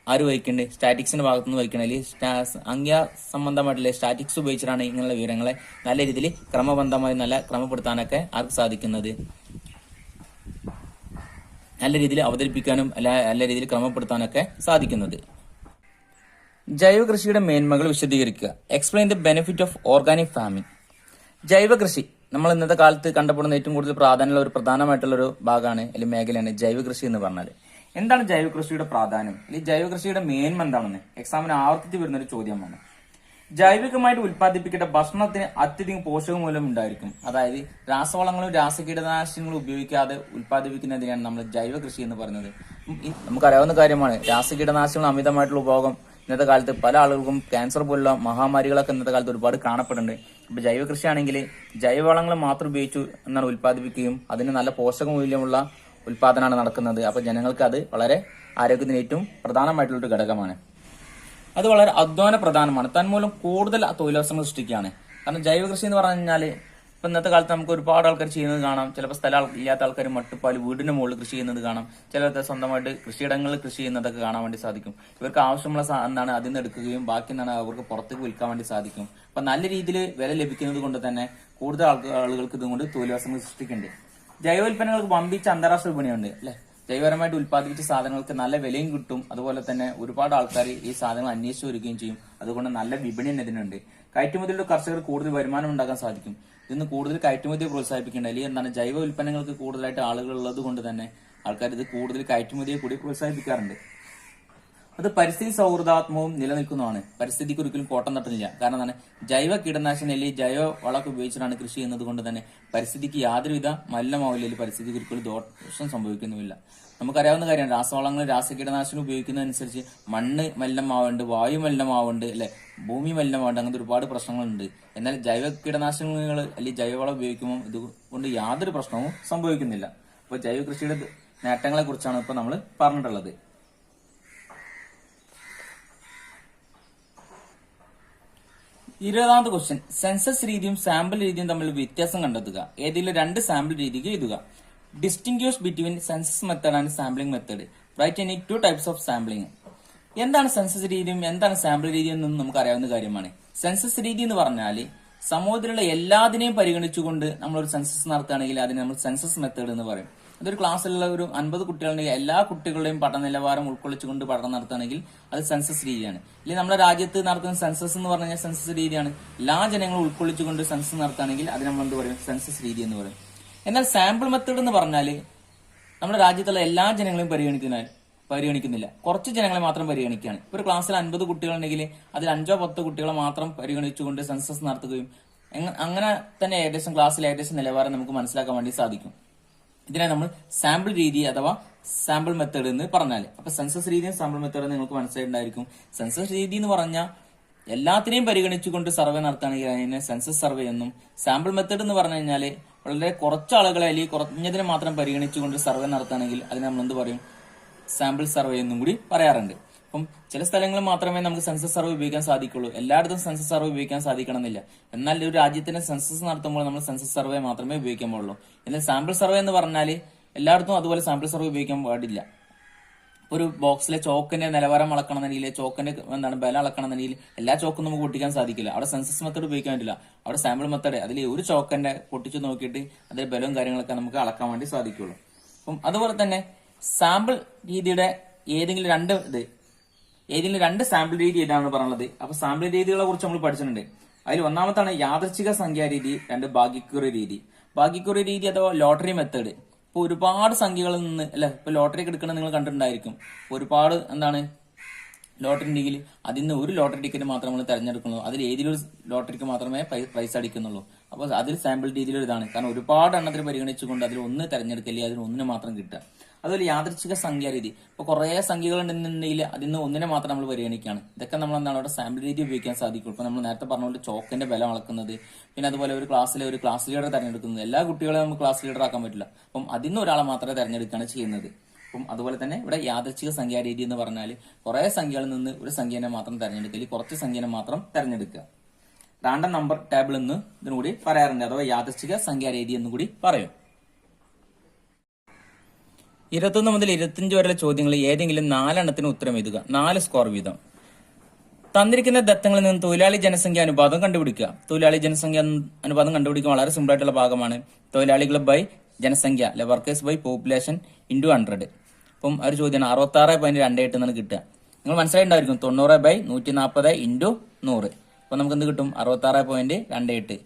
ആര് വഹിക്കുന്നുണ്ട്? സ്റ്റാറ്റിക്സിന്റെ ഭാഗത്തുനിന്ന് വഹിക്കണം. അല്ലെങ്കിൽ സംഖ്യാ സംബന്ധമായിട്ടുള്ള സ്റ്റാറ്റിക്സ് ഉപയോഗിച്ചിട്ടാണ് ഇങ്ങനെയുള്ള വിവരങ്ങളെ നല്ല രീതിയിൽ ക്രമബന്ധമായി നല്ല ക്രമപ്പെടുത്താനൊക്കെ ആർക്ക് സാധിക്കുന്നത്? നല്ല രീതിയിൽ അവതരിപ്പിക്കാനും നല്ല രീതിയിൽ ക്രമപ്പെടുത്താനൊക്കെ സാധിക്കുന്നത്. ജൈവ കൃഷിയുടെ മേന്മകൾ വിശദീകരിക്കുക. Explain the benefit of organic farming. ജൈവ കൃഷി നമ്മൾ ഇന്നത്തെ കാലത്ത് കണ്ടപ്പെടുന്ന ഏറ്റവും കൂടുതൽ പ്രാധാന്യമുള്ള ഒരു പ്രധാനമായിട്ടുള്ള ഒരു ഭാഗമാണ് അല്ലെങ്കിൽ മേഖലയാണ് ജൈവ കൃഷി എന്ന് പറഞ്ഞാൽ. എന്താണ് ജൈവ കൃഷിയുടെ പ്രാധാന്യം അല്ലെങ്കിൽ ജൈവ കൃഷിയുടെ മേന്മ എന്താണെന്ന് എക്സാമിന് ആവർത്തിച്ച് വരുന്ന ഒരു ചോദ്യമാണ്. ജൈവികമായിട്ട് ഉൽപ്പാദിപ്പിക്കേണ്ട ഭക്ഷണത്തിന് അത്യധികം പോഷകമൂല്യം ഉണ്ടായിരിക്കും. അതായത് രാസവളങ്ങളും രാസകീടനാശിനികളും ഉപയോഗിക്കാതെ ഉൽപ്പാദിപ്പിക്കുന്നതിനാണ് നമ്മൾ ജൈവ കൃഷി എന്ന് പറയുന്നത്. നമുക്കറിയാവുന്ന കാര്യമാണ് രാസകീടനാശിനികൾ അമിതമായിട്ടുള്ള ഉപയോഗം ഇന്നത്തെ കാലത്ത് പല ആളുകൾക്കും ക്യാൻസർ പോലുള്ള മഹാമാരികളൊക്കെ ഇന്നത്തെ കാലത്ത് ഒരുപാട് കാണപ്പെടുന്നുണ്ട്. ഇപ്പൊ ജൈവ കൃഷിയാണെങ്കിൽ ജൈവവളങ്ങൾ മാത്രം ഉപയോഗിച്ചു എന്നാണ് ഉൽപ്പാദിപ്പിക്കുകയും അതിന് നല്ല പോഷകമൂല്യമുള്ള ഉൽപാദനമാണ് നടക്കുന്നത്. അപ്പൊ ജനങ്ങൾക്ക് അത് വളരെ ആരോഗ്യത്തിന് ഏറ്റവും പ്രധാനമായിട്ടുള്ള ഒരു ഘടകമാണ്. അത് വളരെ അധ്വാന പ്രധാനമാണ്. തന്മൂലം കൂടുതൽ തൊഴിലവസരങ്ങൾ സൃഷ്ടിക്കുകയാണ്. കാരണം ജൈവ കൃഷി എന്ന് പറഞ്ഞു കഴിഞ്ഞാൽ ഇപ്പൊ ഇന്നത്തെ കാലത്ത് നമുക്ക് ഒരുപാട് ആൾക്കാർ ചെയ്യുന്നത് കാണാം. ചിലപ്പോൾ സ്ഥലം ഇല്ലാത്ത ആൾക്കാർ മട്ടുപ്പാൽ വീടിന് മുകളിൽ കൃഷി ചെയ്യുന്നത് കാണാം. ചിലർക്ക് സ്വന്തമായിട്ട് കൃഷിയിടങ്ങളിൽ കൃഷി ചെയ്യുന്നതൊക്കെ കാണാൻ വേണ്ടി സാധിക്കും. ഇവർക്ക് ആവശ്യമുള്ള എന്താണ് അതിൽ നിന്ന് എടുക്കുകയും ബാക്കി എന്താണ് അവർക്ക് പുറത്തേക്ക് വിൽക്കാൻ വേണ്ടി സാധിക്കും. അപ്പൊ നല്ല രീതിയിൽ വില ലഭിക്കുന്നത് കൊണ്ട് തന്നെ കൂടുതൽ ആളുകൾക്ക് ഇതുകൊണ്ട് തൊഴിലവസരങ്ങൾ സൃഷ്ടിക്കുന്നുണ്ട്. ജൈവോൽപ്പന്നങ്ങൾക്ക് വമ്പിച്ച അന്താരാഷ്ട്ര വിപണിയുണ്ട് അല്ലെ. ജൈവപരമായിട്ട് ഉൽപ്പാദിപ്പിച്ച സാധനങ്ങൾക്ക് നല്ല വിലയും കിട്ടും. അതുപോലെ തന്നെ ഒരുപാട് ആൾക്കാർ ഈ സാധനങ്ങൾ അന്വേഷിച്ചു വരികയും ചെയ്യും. അതുകൊണ്ട് നല്ല വിപണി ഇതിനുണ്ട്. കയറ്റുമതിയിലൂടെ കർഷകർ കൂടുതൽ വരുമാനം ഉണ്ടാക്കാൻ സാധിക്കും. ഇതിന് കൂടുതൽ കയറ്റുമതിയെ പ്രോത്സാഹിപ്പിക്കേണ്ട, അല്ലെങ്കിൽ എന്താണ് ജൈവ ഉൽപ്പന്നങ്ങൾക്ക് കൂടുതലായിട്ട് ആളുകൾ ഉള്ളത് കൊണ്ട് തന്നെ ആൾക്കാർ ഇത് കൂടുതൽ കയറ്റുമതിയെ കൂടി പ്രോത്സാഹിപ്പിക്കാറുണ്ട്. അത് പരിസ്ഥിതി സൗഹൃദാത്മവും നിലനിൽക്കുന്നതാണ്. പരിസ്ഥിതിക്ക് ഒരിക്കലും കോട്ടം തട്ടുന്നില്ല. കാരണം എന്താണ്, ജൈവ കീടനാശിനി അല്ലെങ്കിൽ ജൈവ വളമൊക്കെ ഉപയോഗിച്ചിട്ടാണ് കൃഷി ചെയ്യുന്നത് കൊണ്ട് തന്നെ പരിസ്ഥിതിക്ക് യാതൊരുവിധ മലിനമാവില്ല, പരിസ്ഥിതിക്ക് ഒരിക്കലും ദോഷം സംഭവിക്കുന്നുമില്ല. നമുക്കറിയാവുന്ന കാര്യമാണ്, രാസവളങ്ങൾ രാസകീടനാശിനി ഉപയോഗിക്കുന്നതനുസരിച്ച് മണ്ണ് മലിനമാവുന്നുണ്ട്, വായു മലിനമാവുന്നുണ്ട്, അല്ലെ, ഭൂമി മലിനമാവുന്നുണ്ട്. അങ്ങനത്തെ ഒരുപാട് പ്രശ്നങ്ങളുണ്ട്. എന്നാൽ ജൈവ കീടനാശിനികൾ അല്ലെങ്കിൽ ജൈവവളം ഉപയോഗിക്കുമ്പോൾ ഇതുകൊണ്ട് യാതൊരു പ്രശ്നവും സംഭവിക്കുന്നില്ല. അപ്പോൾ ജൈവ കൃഷിയുടെ നേട്ടങ്ങളെ കുറിച്ചാണ് ഇപ്പൊ നമ്മൾ പറഞ്ഞിട്ടുള്ളത്. 20ാമത്തെ ക്വസ്റ്റ്യൻ, സെൻസസ് രീതിയും സാമ്പിൾ രീതിയും തമ്മിൽ വ്യത്യാസം കണ്ടെത്തുക. ഏതെങ്കിലും 2 സാമ്പിൾ രീതികൾ എഴുതുക. Distinguish between census method and sampling method. Write any 2 types of sampling. എന്താണ് സെൻസസ് രീതിയും എന്താണ് സാമ്പിൾ രീതിയും എന്നും നമുക്ക് അറിയാവുന്ന കാര്യമാണ്. സെൻസസ് രീതി എന്ന് പറഞ്ഞാൽ സമൂഹത്തിലുള്ള എല്ലാതിനെയും പരിഗണിച്ചുകൊണ്ട് നമ്മളൊരു സെൻസസ് നടത്തുകയാണെങ്കിൽ അതിനെ നമ്മൾ സെൻസസ് മെത്തേഡ് എന്ന് പറയും. അതൊരു ക്ലാസ്സിലുള്ള ഒരു 50 കുട്ടികളുണ്ടെങ്കിൽ എല്ലാ കുട്ടികളുടെയും പഠന നിലവാരം ഉൾക്കൊള്ളിച്ചുകൊണ്ട് പഠനം നടത്തുകയാണെങ്കിൽ അത് സെൻസസ് രീതിയാണ്. അല്ലെങ്കിൽ നമ്മുടെ രാജ്യത്ത് നടത്തുന്ന സെൻസസ് എന്ന് പറഞ്ഞാൽ സെൻസസ് രീതിയാണ്. എല്ലാ ജനങ്ങളും ഉൾക്കൊള്ളിച്ചുകൊണ്ട് സെൻസസ് നടത്തുകയാണെങ്കിൽ അത് നമ്മൾ എന്ത് പറയും, സെൻസസ് രീതി എന്ന് പറയും. എന്നാൽ സാമ്പിൾ മെത്തേഡ് എന്ന് പറഞ്ഞാൽ നമ്മുടെ രാജ്യത്തുള്ള എല്ലാ ജനങ്ങളെയും പരിഗണിക്കുന്നില്ല, കുറച്ച് ജനങ്ങളെ മാത്രം പരിഗണിക്കുകയാണ്. ഒരു ക്ലാസ്സിൽ 50 കുട്ടികളുണ്ടെങ്കിൽ അതിൽ 5-10 കുട്ടികളെ മാത്രം പരിഗണിച്ചുകൊണ്ട് സെൻസസ് നടത്തുകയും അങ്ങനെ തന്നെ ഏകദേശം ക്ലാസ്സിൽ ഏകദേശം നിലവാരം നമുക്ക് മനസ്സിലാക്കാൻ വേണ്ടി സാധിക്കും. ഇതിനെ നമ്മൾ സാമ്പിൾ രീതി അഥവാ സാമ്പിൾ മെത്തേഡ് എന്ന് പറഞ്ഞാൽ. അപ്പൊ സെൻസസ് രീതിയും സാമ്പിൾ മെത്തേഡും നിങ്ങൾക്ക് മനസ്സിലായിട്ടുണ്ടായിരിക്കും. സെൻസസ് രീതി എന്ന് പറഞ്ഞാൽ എല്ലാത്തിനെയും പരിഗണിച്ചുകൊണ്ട് സർവേ നടത്തുകയാണെങ്കിൽ അതിനെ സെൻസസ് സർവേ എന്നും, സാമ്പിൾ മെത്തേഡ് എന്ന് പറഞ്ഞു കഴിഞ്ഞാൽ വളരെ കുറച്ച് ആളുകളെ അല്ലെങ്കിൽ കുറഞ്ഞതിനെ മാത്രം പരിഗണിച്ചുകൊണ്ട് സർവേ നടത്തുകയാണെങ്കിൽ അതിനെ നമ്മൾ എന്ത് പറയും, സാമ്പിൾ സർവേ എന്നും കൂടി പറയാറുണ്ട്. അപ്പം ചില സ്ഥലങ്ങളിൽ മാത്രമേ നമുക്ക് സെൻസസ് സർവേ ഉപയോഗിക്കാൻ സാധിക്കുള്ളൂ, എല്ലായിടത്തും സെൻസസ് സർവേ ഉപയോഗിക്കാൻ സാധിക്കണമെന്നില്ല. എന്നാൽ ഒരു രാജ്യത്തിന് സെൻസസ് നടത്തുമ്പോൾ നമ്മൾ സെൻസസ് സർവേ മാത്രമേ ഉപയോഗിക്കാൻ പാടുള്ളൂ. എന്നാൽ സാമ്പിൾ സർവേ എന്ന് പറഞ്ഞാൽ എല്ലായിടത്തും അതുപോലെ സാമ്പിൾ സർവേ ഉപയോഗിക്കാൻ പാടില്ല. ഒരു ബോക്സിലെ ചോക്കിന്റെ നിലവാരം അളക്കണമെന്നുണ്ടെങ്കിൽ, ചോക്കിന്റെ ബലം അളക്കണമെന്നുണ്ടെങ്കിൽ എല്ലാ ചോക്കും നമുക്ക് പൊട്ടിക്കാൻ സാധിക്കില്ല. അവിടെ സെൻസസ് മെത്തേഡ് ഉപയോഗിക്കാൻ പറ്റില്ല. അവിടെ സാമ്പിൾ മെത്തേഡ്, അതിൽ ഒരു ചോക്കന്റെ പൊട്ടിച്ചു നോക്കിയിട്ട് അതിന്റെ ബലവും കാര്യങ്ങളൊക്കെ നമുക്ക് അളക്കാൻ വേണ്ടി സാധിക്കുള്ളൂ. അപ്പം അതുപോലെ തന്നെ സാമ്പിൾ രീതിയുടെ ഏതെങ്കിലും രണ്ട് സാമ്പിൾ രീതി ഏതാണെന്ന് പറയുന്നത്. അപ്പൊ സാമ്പിൾ രീതികളെ കുറിച്ച് നമ്മൾ പഠിച്ചിട്ടുണ്ട്. അതിൽ ഒന്നാമത്താണ് യാദൃച്ഛിക സംഖ്യാ രീതി, 2 ഭാഗ്യക്കുറി രീതി. ഭാഗ്യക്കുറി രീതി അഥവാ ലോട്ടറി മെത്തേഡ്. ഇപ്പൊ ഒരുപാട് സംഖ്യകളിൽ നിന്ന് അല്ലെ, ഇപ്പൊ ലോട്ടറി ഒക്കെ എടുക്കണം നിങ്ങൾ കണ്ടിട്ടുണ്ടായിരിക്കും. ഒരുപാട് ലോട്ടറി ഉണ്ടെങ്കിൽ അതിൽ നിന്ന് ഒരു ലോട്ടറി ടിക്കറ്റ് മാത്രം നമ്മൾ തെരഞ്ഞെടുക്കുള്ളൂ. അതിൽ ഏതിലൊരു ലോട്ടറിക്ക് മാത്രമേ പ്രൈസ് അടിക്കുന്നുള്ളൂ. അപ്പൊ അതിൽ സാമ്പിൾ രീതിയിൽ ഇതാണ്. കാരണം ഒരുപാട് എണ്ണത്തിന് പരിഗണിച്ചുകൊണ്ട് അതിൽ ഒന്ന് തെരഞ്ഞെടുക്കല്ലേ, അതിൽ ഒന്നിന് മാത്രം കിട്ടുക. അതുപോലെ യാദൃച്ഛിക സംഖ്യാ രീതി. ഇപ്പൊ കുറെ സംഖ്യകൾ ഉണ്ടെന്നുണ്ടെങ്കിൽ അതിൽ നിന്ന് ഒന്നിനെ മാത്രം നമ്മൾ പരിഗണിക്കുകയാണ്. ഇതൊക്കെ നമ്മൾ അവിടെ സാമ്പിൾ രീതി ഉപയോഗിക്കാൻ സാധിക്കും. ഇപ്പൊ നമ്മൾ നേരത്തെ പറഞ്ഞുകൊണ്ട് ചോക്കിന്റെ ബലം അളക്കുന്നത്, പിന്നെ അതുപോലെ ഒരു ക്ലാസ് ലീഡർ തെരഞ്ഞെടുക്കുന്നത്. എല്ലാ കുട്ടികളെയും നമുക്ക് ക്ലാസ് ലീഡർ ആക്കാൻ പറ്റില്ല. അപ്പം അതിൽ നിന്ന് ഒരാളെ മാത്രമേ തെരഞ്ഞെടുക്കുകയാണ് ചെയ്യുന്നത്. അപ്പം അതുപോലെ തന്നെ ഇവിടെ യാദൃച്ഛിക സംഖ്യാ രീതി എന്ന് പറഞ്ഞാൽ കുറെ സംഖ്യകളിൽ നിന്ന് ഒരു സംഖ്യനെ മാത്രം തെരഞ്ഞെടുക്കല്, കുറച്ച് സംഖ്യനെ മാത്രം തെരഞ്ഞെടുക്കുക. റാൻഡം നമ്പർ ടേബിൾ എന്ന് ഇതിനുകൂടി പറയാറുണ്ട്, അഥവാ യാദൃച്ഛിക സംഖ്യാ രീതി എന്ന് കൂടി പറയും. 21 മുതൽ 25 വരെയുള്ള ചോദ്യങ്ങൾ ഏതെങ്കിലും 4 എണ്ണത്തിന് ഉത്തരം എഴുതുക. 4 സ്കോർ വീതം. തന്നിരിക്കുന്ന ദത്തങ്ങളിൽ നിന്ന് തൊഴിലാളി ജനസംഖ്യ അനുപാതം കണ്ടുപിടിക്കുക. തൊഴിലാളി ജനസംഖ്യ അനുപാതം കണ്ടുപിടിക്കാൻ വളരെ സിമ്പിൾ ആയിട്ടുള്ള ഭാഗമാണ്. തൊഴിലാളികൾ ബൈ ജനസംഖ്യ, അല്ലെ, വർക്കേഴ്സ് ബൈ പോപ്പുലേഷൻ ഇൻറ്റു 100. അപ്പം ഒരു ചോദ്യമാണ് 66.28 എന്നാണ് കിട്ടുക. നിങ്ങൾ മനസ്സിലായിട്ടുണ്ടായിരിക്കും 90/140 ഇൻറ്റു 100. അപ്പൊ നമുക്ക് എന്ത് കിട്ടും, 66.28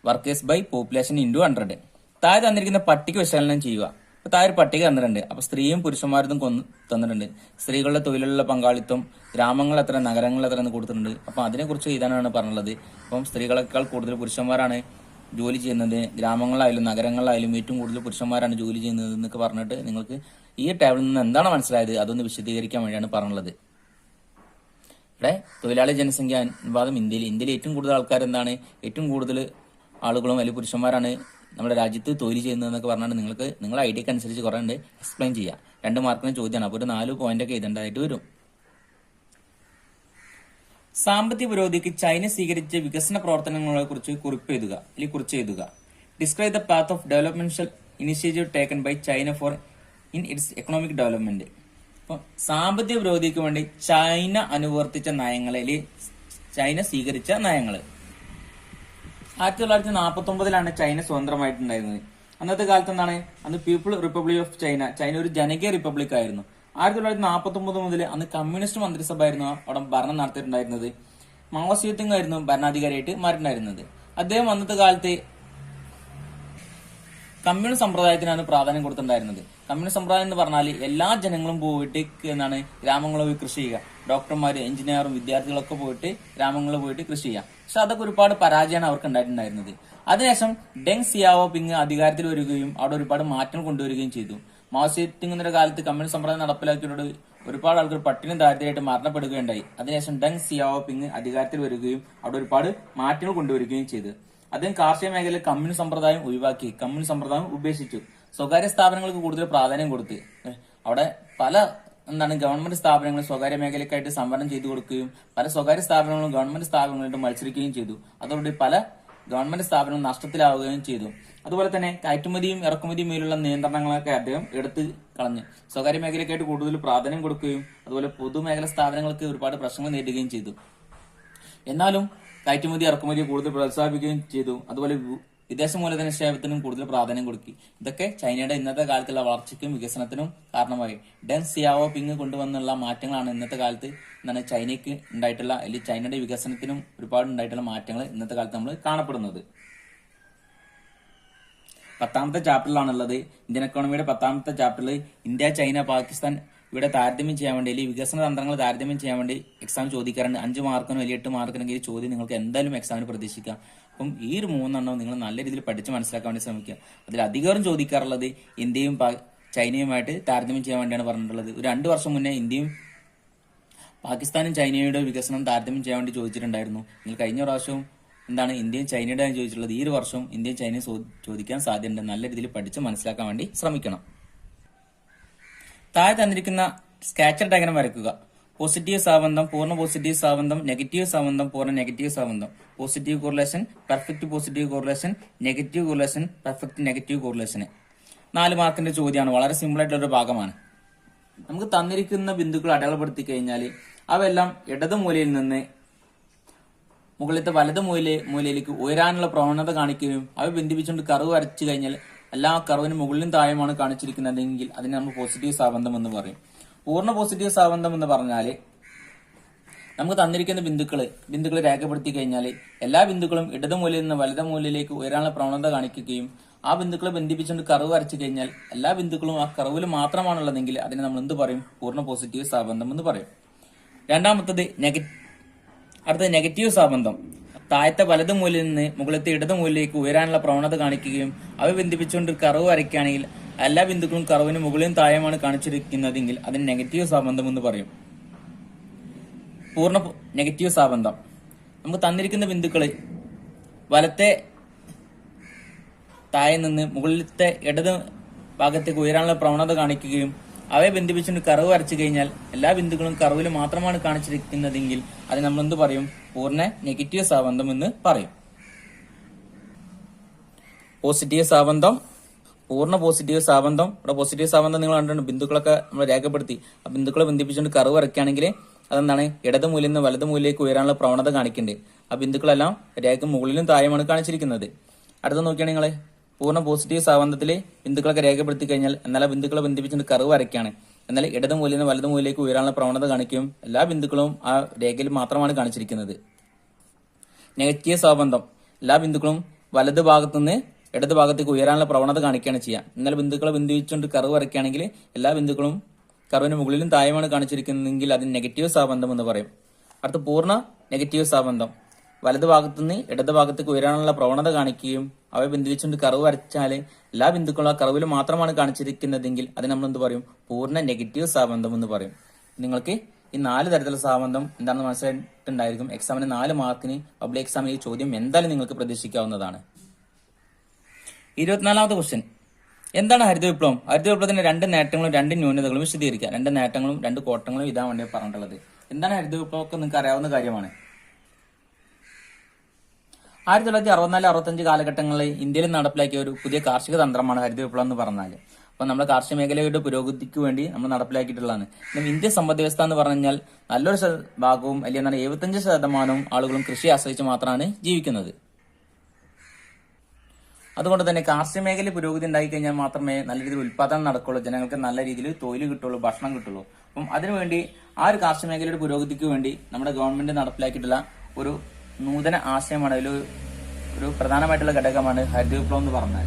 വർക്കേഴ്സ് ബൈ പോപ്പുലേഷൻ ഇൻറ്റു 100. താഴെ തന്നിരിക്കുന്ന പട്ടിക വിശകലനം ചെയ്യുക. അപ്പൊ താഴെ പട്ടിക തന്നിട്ടുണ്ട്. അപ്പൊ സ്ത്രീയും പുരുഷന്മാരും തന്നിട്ടുണ്ട്. സ്ത്രീകളുടെ തൊഴിലുള്ള പങ്കാളിത്തം ഗ്രാമങ്ങൾ എത്ര, നഗരങ്ങൾ എത്ര എന്ന് കൊടുത്തിട്ടുണ്ട്. അപ്പൊ അതിനെക്കുറിച്ച് എഴുതാനാണ് പറഞ്ഞത്. അപ്പം സ്ത്രീകളെക്കാൾ കൂടുതൽ പുരുഷന്മാരാണ് ജോലി ചെയ്യുന്നത്. ഗ്രാമങ്ങളിലായാലും നഗരങ്ങളിലായാലും ഏറ്റവും കൂടുതൽ പുരുഷന്മാരാണ് ജോലി ചെയ്യുന്നത് എന്നൊക്കെ പറഞ്ഞിട്ട് നിങ്ങൾക്ക് ഈ ടേബിളിൽ നിന്ന് എന്താണ് മനസ്സിലായത് അതൊന്ന് വിശദീകരിക്കാൻ വേണ്ടിയാണ് പറഞ്ഞത്. ഇവിടെ തൊഴിലാളി ജനസംഖ്യ അനുപാതം ഇന്ത്യയിൽ ഏറ്റവും കൂടുതൽ ആൾക്കാർ ഏറ്റവും കൂടുതൽ ആളുകളും അല്ലെങ്കിൽ പുരുഷന്മാരാണ് നമ്മുടെ രാജ്യത്ത് തൊഴിൽ ചെയ്യുന്നതെന്നൊക്കെ പറഞ്ഞാൽ നിങ്ങളുടെ ഐഡിയക്ക് അനുസരിച്ച് കുറെ ഉണ്ട് എക്സ്പ്ലെയിൻ ചെയ്യാം. 2 മാർക്കിന് ചോദ്യമാണ്. അപ്പോൾ ഒരു 4 പോയിന്റൊക്കെ എഴുതേണ്ടതായിട്ട് വരും. സാമ്പത്തിക പുരോഗതിക്ക് ചൈന സ്വീകരിച്ച വികസന പ്രവർത്തനങ്ങളെ കുറിച്ച് കുറിച്ച് എഴുതുക. Describe the path of developmental initiative taken by China for in its economic development. അപ്പൊ സാമ്പത്തിക പുരോഗതിക്ക് വേണ്ടി ചൈന അനുവർത്തിച്ച നയങ്ങളിൽ ചൈന സ്വീകരിച്ച നയങ്ങൾ. 1949 ചൈന സ്വതന്ത്രമായിട്ടുണ്ടായിരുന്നത്. അന്നത്തെ കാലത്ത് അന്ന് പീപ്പിൾ റിപ്പബ്ലിക് ഓഫ് ചൈന ഒരു ജനകീയ റിപ്പബ്ലിക് ആയിരുന്നു. 1949 മുതൽ അന്ന് കമ്മ്യൂണിസ്റ്റ് മന്ത്രിസഭ ആയിരുന്നു അവിടെ ഭരണം നടത്തിയിട്ടുണ്ടായിരുന്നത്. മാവോ സേതുങ് ആയിരുന്നു ഭരണാധികാരിയായിട്ട് മാറിയിട്ടുണ്ടായിരുന്നത്. അദ്ദേഹം അന്നത്തെ കാലത്ത് കമ്മ്യൂണിസ്റ്റ് സമ്പ്രദായത്തിനാണ് പ്രാധാന്യം കൊടുത്തിട്ടുണ്ടായിരുന്നത്. കമ്മ്യൂണിസ്റ്റ് സമ്പ്രദായം എന്ന് പറഞ്ഞാൽ എല്ലാ ജനങ്ങളും പോയിട്ട് എന്താണ് ഗ്രാമങ്ങളിൽ പോയി കൃഷി ചെയ്യുക, ഡോക്ടർമാര്, എഞ്ചിനീയറും വിദ്യാർത്ഥികളൊക്കെ പോയിട്ട് ഗ്രാമങ്ങളിൽ പോയിട്ട് കൃഷി ചെയ്യുക. പക്ഷെ അതൊക്കെ ഒരുപാട് പരാജയമാണ് അവർക്ക് ഉണ്ടായിട്ടുണ്ടായിരുന്നത്. അതിനുശേഷം ഡെങ് സിയാവോപിങ് അധികാരത്തിൽ വരികയും അവിടെ ഒരുപാട് മാറ്റങ്ങൾ കൊണ്ടുവരികയും ചെയ്തു. മാവോ സേതുങ്ങിന്റെ കാലത്ത് കമ്മ്യൂണിസ്റ്റ് സമ്പ്രദായം നടപ്പിലാക്കിയോട് ഒരുപാട് ആൾക്കാർ പട്ടിണി ദാരിദ്ര്യമായിട്ട് മരണപ്പെടുകയുണ്ടായി. അതിനുശേഷം ഡെങ് സിയാവോപിങ് അധികാരത്തിൽ വരികയും അവിടെ ഒരുപാട് മാറ്റങ്ങൾ കൊണ്ടുവരികയും ചെയ്തു. അദ്ദേഹം കാർഷിക മേഖലയിൽ കമ്മ്യൂണിസ്റ്റ് സമ്പ്രദായം ഒഴിവാക്കി, കമ്മ്യൂണിസ്റ്റ് സമ്പ്രദായം ഉപേക്ഷിച്ചു. സ്വകാര്യ സ്ഥാപനങ്ങൾക്ക് കൂടുതൽ പ്രാധാന്യം കൊടുത്ത് അവിടെ പല ഗവൺമെന്റ് സ്ഥാപനങ്ങൾ സ്വകാര്യ മേഖലയ്ക്കായിട്ട് സംവരണം ചെയ്തു കൊടുക്കുകയും പല സ്വകാര്യ സ്ഥാപനങ്ങളും ഗവൺമെന്റ് സ്ഥാപനങ്ങളായിട്ട് മത്സരിക്കുകയും ചെയ്തു. അതോടെ പല ഗവൺമെന്റ് സ്ഥാപനങ്ങൾ നഷ്ടത്തിലാവുകയും ചെയ്തു. അതുപോലെ തന്നെ കയറ്റുമതിയും ഇറക്കുമതിയും മേലുള്ള നിയന്ത്രണങ്ങളൊക്കെ അദ്ദേഹം എടുത്ത് കളഞ്ഞ് സ്വകാര്യ മേഖലയ്ക്കായിട്ട് കൂടുതൽ പ്രാധാന്യം കൊടുക്കുകയും അതുപോലെ പൊതുമേഖലാ സ്ഥാപനങ്ങൾക്ക് ഒരുപാട് പ്രശ്നങ്ങൾ നേരിടുകയും ചെയ്തു. എന്നാലും കയറ്റുമതി ഇറക്കുമതി കൂടുതൽ പ്രോത്സാഹിപ്പിക്കുകയും ചെയ്തു. അതുപോലെ വിദേശ മൂലധന നിക്ഷേപത്തിനും കൂടുതൽ പ്രാധാന്യം കൊടുക്കി. ഇതൊക്കെ ചൈനയുടെ ഇന്നത്തെ കാലത്തുള്ള വളർച്ചയ്ക്കും വികസനത്തിനും കാരണമായി. ഡെങ് സിയാവോപിങ് കൊണ്ടുവന്നുള്ള മാറ്റങ്ങളാണ് ഇന്നത്തെ കാലത്ത് ചൈനയ്ക്ക് ഉണ്ടായിട്ടുള്ള, അല്ലെങ്കിൽ ചൈനയുടെ വികസനത്തിനും ഒരുപാട് ഉണ്ടായിട്ടുള്ള മാറ്റങ്ങൾ ഇന്നത്തെ കാലത്ത് നമ്മൾ കാണപ്പെടുന്നത്. 10ാമത്തെ ചാപ്റ്ററിലാണുള്ളത്. ഇന്ത്യൻ എക്കോണമിയുടെ 10ാമത്തെ ചാപ്റ്ററിൽ ഇന്ത്യ, ചൈന, പാകിസ്ഥാൻ ഇവിടെ താരതമ്യം ചെയ്യാൻ വേണ്ടി, അല്ലെങ്കിൽ വികസന തന്ത്രങ്ങൾ താരതമ്യം ചെയ്യാൻ വേണ്ടി എക്സാം ചോദിക്കാറുണ്ട്. 5 മാർക്കിനോ അല്ലെങ്കിൽ 8 മാർക്കിനെങ്കിൽ ഈ ചോദ്യം നിങ്ങൾക്ക് എന്തായാലും എക്സാമിന് പ്രതീക്ഷിക്കാം. അപ്പം ഈ ഒരു 3 നിങ്ങൾ നല്ല രീതിയിൽ പഠിച്ച് മനസ്സിലാക്കാൻ വേണ്ടി ശ്രമിക്കുക. അതിൽ അധികം ചോദിക്കാറുള്ളത് ഇന്ത്യയും ചൈനയുമായിട്ട് താരതമ്യം ചെയ്യാൻ വേണ്ടിയാണ് പറഞ്ഞിട്ടുള്ളത്. ഒരു 2 വർഷം മുന്നേ ഇന്ത്യയും പാകിസ്ഥാനും ചൈനയുടെ വികസനം താരതമ്യം ചെയ്യാൻ വേണ്ടി ചോദിച്ചിട്ടുണ്ടായിരുന്നു. നിങ്ങൾ കഴിഞ്ഞ പ്രാവശ്യവും ഇന്ത്യയും ചൈനയുടെ ചോദിച്ചിട്ടുള്ളത്. ഈ ഒരു വർഷവും ഇന്ത്യയും ചൈനയും ചോദിക്കാൻ സാധ്യതയുണ്ട്. നല്ല രീതിയിൽ പഠിച്ച് മനസ്സിലാക്കാൻ വേണ്ടി ശ്രമിക്കണം. താഴെ തന്നിരിക്കുന്ന സ്കാറ്റർ ഡയഗ്രം വരയ്ക്കുക. പോസിറ്റീവ് സാബന്ധം, പൂർണ്ണ പോസിറ്റീവ് സാബന്ധം, നെഗറ്റീവ് സാബന്ധം, പൂർണ്ണ നെഗറ്റീവ് സാബന്ധം, positive correlation, perfect positive correlation, negative correlation, perfect negative correlation. 4 മാർക്കിന്റെ ചോദ്യമാണ്. വളരെ സിമ്പിൾ ആയിട്ടുള്ള ഒരു ഭാഗമാണ്. നമുക്ക് തന്നിരിക്കുന്ന ബിന്ദുക്കൾ അടയാളപ്പെടുത്തി കഴിഞ്ഞാൽ അവയെല്ലാം ഇടത് മൂലയിൽ നിന്ന് മുകളിലത്തെ വലത് മൂലയിലേക്ക് ഉയരാനുള്ള പ്രവണത കാണിക്കുകയും അവ ബന്ധിപ്പിച്ചുകൊണ്ട് കർവ് വരച്ചു കഴിഞ്ഞാൽ എല്ലാ കർവിനും മുകളിലും താഴെയുമാണ് കാണിച്ചിരിക്കുന്നതെങ്കിൽ അതിനെ നമ്മൾ പോസിറ്റീവ് സാബന്ധം എന്ന് പറയും. പൂർണ്ണ പോസിറ്റീവ് സാബന്ധം എന്ന് പറഞ്ഞാൽ നമുക്ക് തന്നിരിക്കുന്ന ബിന്ദുക്കൾ രേഖപ്പെടുത്തി കഴിഞ്ഞാൽ എല്ലാ ബിന്ദുക്കളും ഇടത് മൂലയിൽ നിന്ന് വലത് മൂലയിലേക്ക് ഉയരാനുള്ള പ്രവണത കാണിക്കുകയും ആ ബിന്ദുക്കളെ ബന്ധിപ്പിച്ചുകൊണ്ട് കർവ് വരച്ചു കഴിഞ്ഞാൽ എല്ലാ ബിന്ദുക്കളും ആ കർവിൽ മാത്രമാണുള്ളതെങ്കിൽ അതിനെ നമ്മൾ എന്ത് പറയും? പൂർണ്ണ പോസിറ്റീവ് സാബന്ധം എന്ന് പറയും. രണ്ടാമത്തത് അടുത്തത് നെഗറ്റീവ് സാബന്ധം. താഴത്തെ വലത് മൂലയിൽ നിന്ന് മുകളിലത്തെ ഇടത് മൂലയിലേക്ക് ഉയരാനുള്ള പ്രവണത കാണിക്കുകയും അവ ബന്ധിപ്പിച്ചുകൊണ്ട് കർവ് വരയ്ക്കുകയാണെങ്കിൽ എല്ലാ ബിന്ദുക്കളും കർവിന് മുകളിലും താഴെയുമാണ് കാണിച്ചിരിക്കുന്നതെങ്കിൽ അതിന് നെഗറ്റീവ് സാബന്ധം എന്ന് പറയും. പൂർണ്ണ നെഗറ്റീവ് സാബന്ധം. നമുക്ക് തന്നിരിക്കുന്ന ബിന്ദുക്കള് വലത്തെ താഴെ നിന്ന് മുകളിലത്തെ ഇടത് ഭാഗത്തേക്ക് ഉയരാനുള്ള പ്രവണത കാണിക്കുകയും അവയെ ബന്ധിപ്പിച്ചുകൊണ്ട് കർവ് വരച്ചു കഴിഞ്ഞാൽ എല്ലാ ബിന്ദുക്കളും കർവിൽ മാത്രമാണ് കാണിച്ചിരിക്കുന്നതെങ്കിൽ അത് നമ്മൾ എന്ത് പറയും? പൂർണ്ണ നെഗറ്റീവ് സാബന്ധം എന്ന് പറയും. പോസിറ്റീവ് സാബന്ധം, പൂർണ്ണ പോസിറ്റീവ് സാബന്ധം. ഇവിടെ പോസിറ്റീവ് സാബന്ധം നിങ്ങൾ കണ്ടിട്ടുണ്ട്. ബിന്ദുക്കളൊക്കെ നമ്മൾ രേഖപ്പെടുത്തി. ആ ബിന്ദുക്കളെ ബന്ധിപ്പിച്ചുകൊണ്ട് കർവ് വരയ്ക്കുകയാണെങ്കിൽ അതെന്താണ്? ഇടത് മൂലയിൽ നിന്ന് വലത് മൂലയിലേക്ക് ഉയരാനുള്ള പ്രവണത കാണിക്കുന്നുണ്ട്. ആ ബിന്ദുക്കളെല്ലാം രേഖ മുകളിലും താഴെയുമാണ് കാണിച്ചിരിക്കുന്നത്. അടുത്ത നോക്കിയാണ് നിങ്ങൾ പൂർണ്ണ പോസിറ്റീവ് സാബന്ധത്തിൽ ബിന്ദുക്കളൊക്കെ രേഖപ്പെടുത്തി കഴിഞ്ഞാൽ എന്നാൽ ആ ബിന്ദുക്കളെ ബന്ധിപ്പിച്ചുകൊണ്ട് കർവ് വരയ്ക്കുകയാണ്. എന്നാൽ ഇടത് മൂലയിൽ നിന്ന് വലത് മൂലയിലേക്ക് ഉയരാനുള്ള പ്രവണത കാണിക്കും. എല്ലാ ബിന്ദുക്കളും ആ രേഖയിൽ മാത്രമാണ് കാണിച്ചിരിക്കുന്നത്. നെഗറ്റീവ് സാബന്ധം. എല്ലാ ബിന്ദുക്കളും വലത് ഭാഗത്തുനിന്ന് ഇടത് ഭാഗത്തേക്ക് ഉയരാനുള്ള പ്രവണത കാണിക്കുകയാണ് ചെയ്യുക. എന്നാൽ ബിന്ദുക്കളെ ബന്ധിപ്പിച്ചുകൊണ്ട് കർവ് വരയ്ക്കുകയാണെങ്കിൽ എല്ലാ ബിന്ദുക്കളും കർവിന് മുകളിലും താഴെയുമാണ് കാണിച്ചിരിക്കുന്നതെങ്കിൽ അതിന് നെഗറ്റീവ് സാബന്ധം എന്ന് പറയും. അടുത്ത പൂർണ്ണ നെഗറ്റീവ് സാബന്ധം. വലത് ഭാഗത്തുനിന്ന് ഇടത് ഭാഗത്തേക്ക് ഉയരാനുള്ള പ്രവണത കാണിക്കുകയും അവയെ ബന്ധിപ്പിച്ചുകൊണ്ട് കർവ് വരച്ചാൽ എല്ലാ ബിന്ദുക്കളും ആ കർവിൽ മാത്രമാണ് കാണിച്ചിരിക്കുന്നതെങ്കിൽ അത് നമ്മൾ എന്ത് പറയും? പൂർണ്ണ നെഗറ്റീവ് സാബന്ധം എന്ന് പറയും. നിങ്ങൾക്ക് ഈ 4 തരത്തിലുള്ള സാബന്ധം എന്താണെന്ന് മനസ്സിലായിട്ടുണ്ടായിരിക്കും. എക്സാമിന് 4 മാർക്കിന് പബ്ലിക് എക്സാമിന് ഈ ചോദ്യം എന്തായാലും നിങ്ങൾക്ക് പ്രതീക്ഷിക്കാവുന്നതാണ്. 24ാമത്തെ ക്വസ്റ്റ്യൻ. എന്താണ് ഹരിത വിപ്ലവം? ഹരിത വിപ്ലവത്തിന്റെ 2 നേട്ടങ്ങളും 2 ന്യൂനതകളും വിശദീകരിക്കുക. 2 നേട്ടങ്ങളും 2 കോട്ടങ്ങളും ഇതാ വേണ്ടി പറഞ്ഞിട്ടുള്ളത്. എന്താണ് ഹരിത വിപ്ലവം ഒക്കെ നിങ്ങൾക്ക് അറിയാവുന്ന കാര്യമാണ്. 1964-65 കാലഘട്ടങ്ങളിൽ ഇന്ത്യയിൽ നടപ്പിലാക്കിയ ഒരു പുതിയ കാർഷിക തന്ത്രമാണ് ഹരിത വിപ്ലവം എന്ന് പറഞ്ഞാൽ. അപ്പൊ നമ്മുടെ കാർഷിക മേഖലയുടെ പുരോഗതിക്ക് വേണ്ടി നമ്മൾ നടപ്പിലാക്കിയിട്ടുള്ളതാണ്. ഇന്ത്യ സമ്പദ് വ്യവസ്ഥ എന്ന് പറഞ്ഞാൽ നല്ലൊരു ഭാഗവും അല്ലെങ്കിൽ 75% ആളുകളും കൃഷി ആശ്രയിച്ച് മാത്രമാണ് ജീവിക്കുന്നത്. അതുകൊണ്ട് തന്നെ കാർഷിക മേഖലയിൽ പുരോഗതി ഉണ്ടായി കഴിഞ്ഞാൽ മാത്രമേ നല്ല രീതിയിൽ ഉത്പാദനം നടക്കുള്ളൂ, ജനങ്ങൾക്ക് നല്ല രീതിയിൽ തൊഴിൽ കിട്ടുള്ളൂ, ഭക്ഷണം കിട്ടുള്ളൂ. അപ്പം അതിനുവേണ്ടി ആ ഒരു കാർഷിക മേഖലയുടെ പുരോഗതിക്ക് വേണ്ടി നമ്മുടെ ഗവൺമെന്റ് നടപ്പിലാക്കിയിട്ടുള്ള ഒരു നൂതന ആശയമാണ്, ഒരു പ്രധാനമായിട്ടുള്ള ഘടകമാണ് ഹരിത വിപ്ലവം എന്ന് പറഞ്ഞാൽ.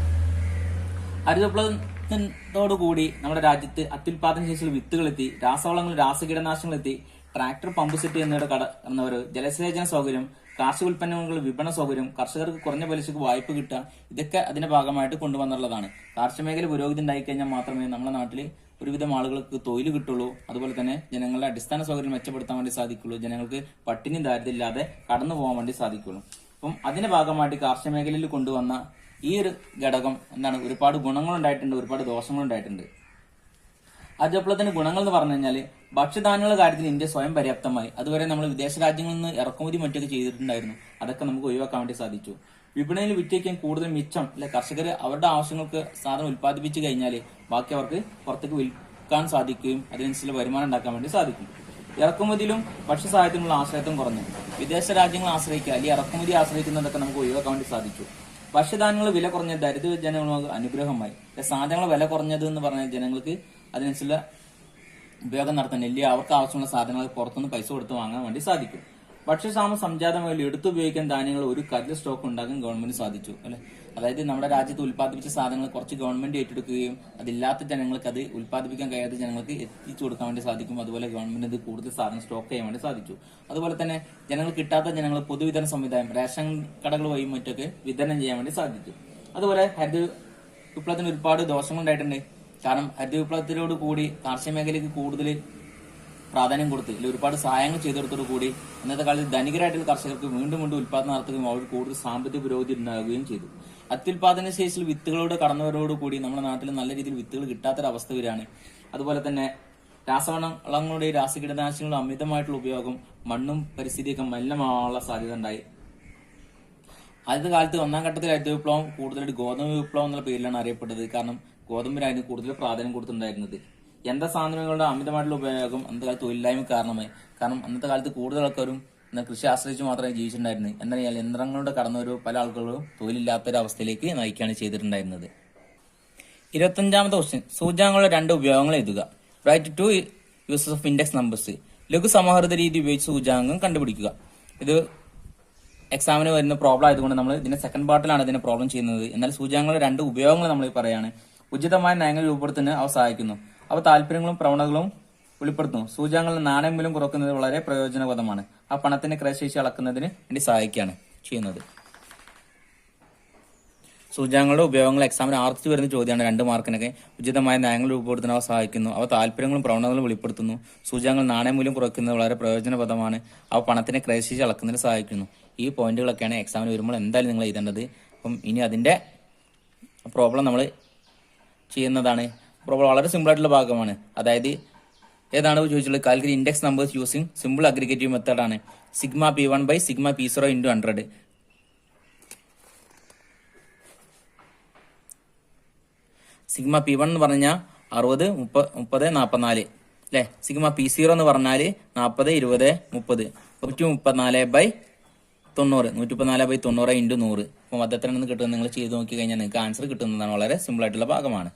ഹരിത വിപ്ലവത്തോടുകൂടി നമ്മുടെ രാജ്യത്ത് അത്യുൽപാദന ശേഷിയുള്ള വിത്തുകൾ എത്തി, രാസവളങ്ങൾ, രാസകീടനാശിനികൾ എത്തി, ട്രാക്ടർ, പമ്പ് സെറ്റ് എന്നിവയുടെ കടന്നവർ, ജലസേചന സൗകര്യം, കാർഷിക ഉൽപ്പന്നങ്ങളുടെ വിപണന സൗകര്യം, കർഷകർക്ക് കുറഞ്ഞ പലിശക്ക് വായ്പ കിട്ടുക, ഇതൊക്കെ അതിന്റെ ഭാഗമായിട്ട് കൊണ്ടുവന്നുള്ളതാണ്. കാർഷിക മേഖല പുരോഗതി ഉണ്ടായിക്കഴിഞ്ഞാൽ മാത്രമേ നമ്മുടെ നാട്ടിൽ ഒരുവിധം ആളുകൾക്ക് തൊഴിൽ കിട്ടുള്ളൂ. അതുപോലെ തന്നെ ജനങ്ങളുടെ അടിസ്ഥാന സൗകര്യം മെച്ചപ്പെടുത്താൻ വേണ്ടി സാധിക്കുള്ളൂ. ജനങ്ങൾക്ക് പട്ടിണി ദാരിദ്ര്യം ഇല്ലാതെ കടന്നു പോകാൻ വേണ്ടി സാധിക്കുള്ളൂ. അപ്പം അതിന്റെ ഭാഗമായിട്ട് കാർഷിക മേഖലയിൽ കൊണ്ടുവന്ന ഈ ഒരു ഘടകം എന്താണ്, ഒരുപാട് ഗുണങ്ങളുണ്ടായിട്ടുണ്ട്, ഒരുപാട് ദോഷങ്ങളുണ്ടായിട്ടുണ്ട്. ഹരിത വിപ്ലവത്തിന്റെ ഗുണങ്ങൾ എന്ന് പറഞ്ഞു കഴിഞ്ഞാൽ ഭക്ഷ്യധാന്യങ്ങളുടെ കാര്യത്തിൽ ഇന്ത്യ സ്വയം പര്യാപ്തമായി. അതുവരെ നമ്മൾ വിദേശ രാജ്യങ്ങളിൽ നിന്ന് ഇറക്കുമതി മറ്റൊക്കെ ചെയ്തിട്ടുണ്ടായിരുന്നു. അതൊക്കെ നമുക്ക് ഒഴിവാക്കാൻ വേണ്ടി സാധിച്ചു. വിപണിയിൽ വിറ്റയ്ക്കാൻ കൂടുതൽ മിച്ചം കർഷകർ അവരുടെ ആവശ്യങ്ങൾക്ക് സാധനം ഉൽപ്പാദിപ്പിച്ചു കഴിഞ്ഞാൽ ബാക്കി അവർക്ക് പുറത്തേക്ക് വിൽക്കാൻ സാധിക്കുകയും അതിനനുസരിച്ച് വരുമാനം ഉണ്ടാക്കാൻ വേണ്ടി സാധിക്കും. ഇറക്കുമതിയിലും ഭക്ഷ്യസഹായത്തിനുള്ള ആശ്രയത്വം കുറഞ്ഞു. വിദേശ രാജ്യങ്ങൾ ആശ്രയിക്കുക അല്ലെങ്കിൽ ഇറക്കുമതി ആശ്രയിക്കുന്നതൊക്കെ നമുക്ക് ഒഴിവാക്കാൻ വേണ്ടി സാധിച്ചു. ഭക്ഷ്യധാന്യങ്ങൾ വില കുറഞ്ഞ ദരിദ്ര ജനങ്ങൾക്ക് അനുഗ്രഹമായി. സാധനങ്ങൾ വില കുറഞ്ഞത് എന്ന് പറഞ്ഞാൽ ജനങ്ങൾക്ക് അതിനനുസരിച്ചുള്ള ഉപയോഗം നടത്താൻ ഇല്ല, അവർക്ക് ആവശ്യമുള്ള സാധനങ്ങൾ പുറത്തുനിന്ന് പൈസ കൊടുത്ത് വാങ്ങാൻ വേണ്ടി സാധിക്കും. ഭക്ഷ്യക്ഷാമം സംജാതമായി എടുത്തുപയോഗിക്കാൻ ധാന്യങ്ങൾ ഒരു കരുതൽ സ്റ്റോക്ക് ഉണ്ടാക്കാൻ ഗവൺമെന്റ് സാധിച്ചു അല്ലെ. അതായത് നമ്മുടെ രാജ്യത്ത് ഉൽപ്പാദിപ്പിച്ച സാധനങ്ങൾ കുറച്ച് ഗവൺമെന്റ് ഏറ്റെടുക്കുകയും അതില്ലാത്ത ജനങ്ങൾക്ക്, അത് ഉൽപ്പാദിപ്പിക്കാൻ കഴിയാത്ത ജനങ്ങൾക്ക് എത്തിച്ചു കൊടുക്കാൻ വേണ്ടി സാധിക്കും. അതുപോലെ ഗവൺമെന്റ് ഇത് കൂടുതൽ സാധനം സ്റ്റോക്ക് ചെയ്യാൻ വേണ്ടി സാധിച്ചു. അതുപോലെ തന്നെ ജനങ്ങൾ കിട്ടാത്ത ജനങ്ങൾ പൊതുവിതരണ സംവിധാനം, റേഷൻ കടകൾ വഴിയും മറ്റൊക്കെ വിതരണം ചെയ്യാൻ വേണ്ടി സാധിച്ചു. അതുപോലെ ഹരിത വിപ്ലവത്തിന് ഒരുപാട് ദോഷങ്ങളുണ്ടായിട്ടുണ്ട്. കാരണം ഹരിത വിപ്ലവത്തിനോട് കൂടി കാർഷിക മേഖലയ്ക്ക് കൂടുതൽ പ്രാധാന്യം കൊടുത്ത് ഒരുപാട് സഹായങ്ങൾ ചെയ്തെടുത്തോടു കൂടി ഇന്നത്തെ കാലത്ത് ധനികരായിട്ടുള്ള കർഷകർക്ക് വീണ്ടും ഉൽപ്പാദനം നടത്തുകയും അവർ കൂടുതൽ സാമ്പത്തിക പുരോഗതി ഉണ്ടാകുകയും ചെയ്തു. അത്യുൽപാദന ശേഷിയിൽ വിത്തുകളോട് കടന്നവരോടുകൂടി നമ്മുടെ നാട്ടിൽ നല്ല രീതിയിൽ വിത്തുകൾ കിട്ടാത്തൊരവസ്ഥ വരികയാണ്. അതുപോലെ തന്നെ രാസവളങ്ങളുടെയും രാസകീടനാശിനികളുടെ അമിതമായിട്ടുള്ള ഉപയോഗം മണ്ണും പരിസ്ഥിതിയൊക്കെ മലിനമാവാനുള്ള സാധ്യത ഉണ്ടായി. ആദ്യത്തെ കാലത്ത് ഒന്നാം ഘട്ടത്തിൽ ഹരിത വിപ്ലവം കൂടുതലായിട്ട് ഗോതമ്പ് വിപ്ലവം എന്നുള്ള പേരിലാണ് അറിയപ്പെട്ടത്. കാരണം ഗോതമ്പിനായിരുന്നു കൂടുതൽ പ്രാധാന്യം കൊടുത്തിട്ടുണ്ടായിരുന്നത്. യന്ത്ര സാധനങ്ങളുടെ അമിതമായിട്ടുള്ള ഉപയോഗം അന്നത്തെ കാലത്ത് തൊഴിലില്ലായ്മ കാരണമായി. കാരണം അന്നത്തെ കാലത്ത് കൂടുതൽ ആൾക്കാരും കൃഷി ആശ്രയിച്ച് മാത്രമേ ജീവിച്ചിട്ടുണ്ടായിരുന്നു. എന്നാൽ യന്ത്രങ്ങളുടെ കടന്നൊരു പല ആളുകളും തൊഴിലില്ലാത്തൊരവസ്ഥയിലേക്ക് നയിക്കുകയാണ് ചെയ്തിട്ടുണ്ടായിരുന്നത്. 25ാമത്തെ ക്വസ്റ്റ്യൻ, സൂചകങ്ങളുടെ 2 ഉപയോഗങ്ങൾ എഴുതുക. Write 2 uses of index numbers. ലഘു സമാഹൃത രീതി ഉപയോഗിച്ച് സൂചകാംഗം കണ്ടുപിടിക്കുക. ഇത് എക്സാമിന് വരുന്ന പ്രോബ്ലം ആയതുകൊണ്ട് നമ്മൾ ഇതിന്റെ സെക്കൻഡ് പാർട്ടിലാണ് ഇതിനെ പ്രോബ്ലം ചെയ്യുന്നത്. എന്നാൽ സൂചകങ്ങളുടെ 2 ഉപയോഗങ്ങൾ നമ്മൾ പറയാണ്. ഉചിതമായ നയങ്ങൾ രൂപപ്പെടുത്തുന്നതിന് അവ സഹായിക്കുന്നു. അവ താല്പര്യങ്ങളും പ്രവണതകളും വെളിപ്പെടുത്തുന്നു. സൂചകങ്ങളുടെ നാണയമൂല്യം കുറക്കുന്നത് വളരെ പ്രയോജനപ്രദമാണ്. ആ പണത്തിന്റെ ക്രയശേഷി അളക്കുന്നതിന് വേണ്ടി സഹായിക്കുകയാണ് ചെയ്യുന്നത്. സൂചകങ്ങളുടെ ഉപയോഗങ്ങൾ എക്സാമിന് ആർച്ച് വരുന്ന ചോദ്യമാണ്. 2 മാർക്കിനൊക്കെ. ഉചിതമായ നയങ്ങൾ രൂപപ്പെടുത്തുന്നവ സഹായിക്കുന്നു. അവ താല്പര്യങ്ങളും പ്രവണതകളും വെളിപ്പെടുത്തുന്നു. സൂചകങ്ങൾ നാണയമൂല്യം കുറയ്ക്കുന്നത് വളരെ പ്രയോജനപ്രദമാണ്. അവ പണത്തിന്റെ ക്രയശേഷി അളക്കുന്നതിന് സഹായിക്കുന്നു. ഈ പോയിന്റുകളൊക്കെയാണ് എക്സാമിന് വരുമ്പോൾ എന്തായാലും നിങ്ങൾ എഴുതേണ്ടത്. അപ്പം ഇനി അതിന്റെ പ്രോബ്ലം നമ്മൾ ചെയ്യുന്നതാണ്. പ്രോബ്ലം വളരെ സിമ്പിൾ ആയിട്ടുള്ള ഭാഗമാണ്. അതായത് ഏതാണ് ചോദിച്ചുള്ളത്? Calculate index numbers using simple aggregative മെത്തേഡാണ്. Sigma P1 by sigma P0 into 100. Sigma P1 എന്ന് പറഞ്ഞാൽ 60, 30, 44 അല്ലെ. സിഗ്മ P0 എന്ന് പറഞ്ഞാൽ 40, 20, 30. 134 ബൈ 90, 134 ബൈ 90 ഇൻറ്റു 100. അപ്പം അത് എത്രയാണെന്ന് കിട്ടുന്നത് നിങ്ങൾ ചെയ്ത് നോക്കി കഴിഞ്ഞാൽ നിങ്ങൾക്ക് ആൻസർ കിട്ടുന്നതാണ്. വളരെ സിമ്പിൾ ആയിട്ടുള്ള ഭാഗമാണ്.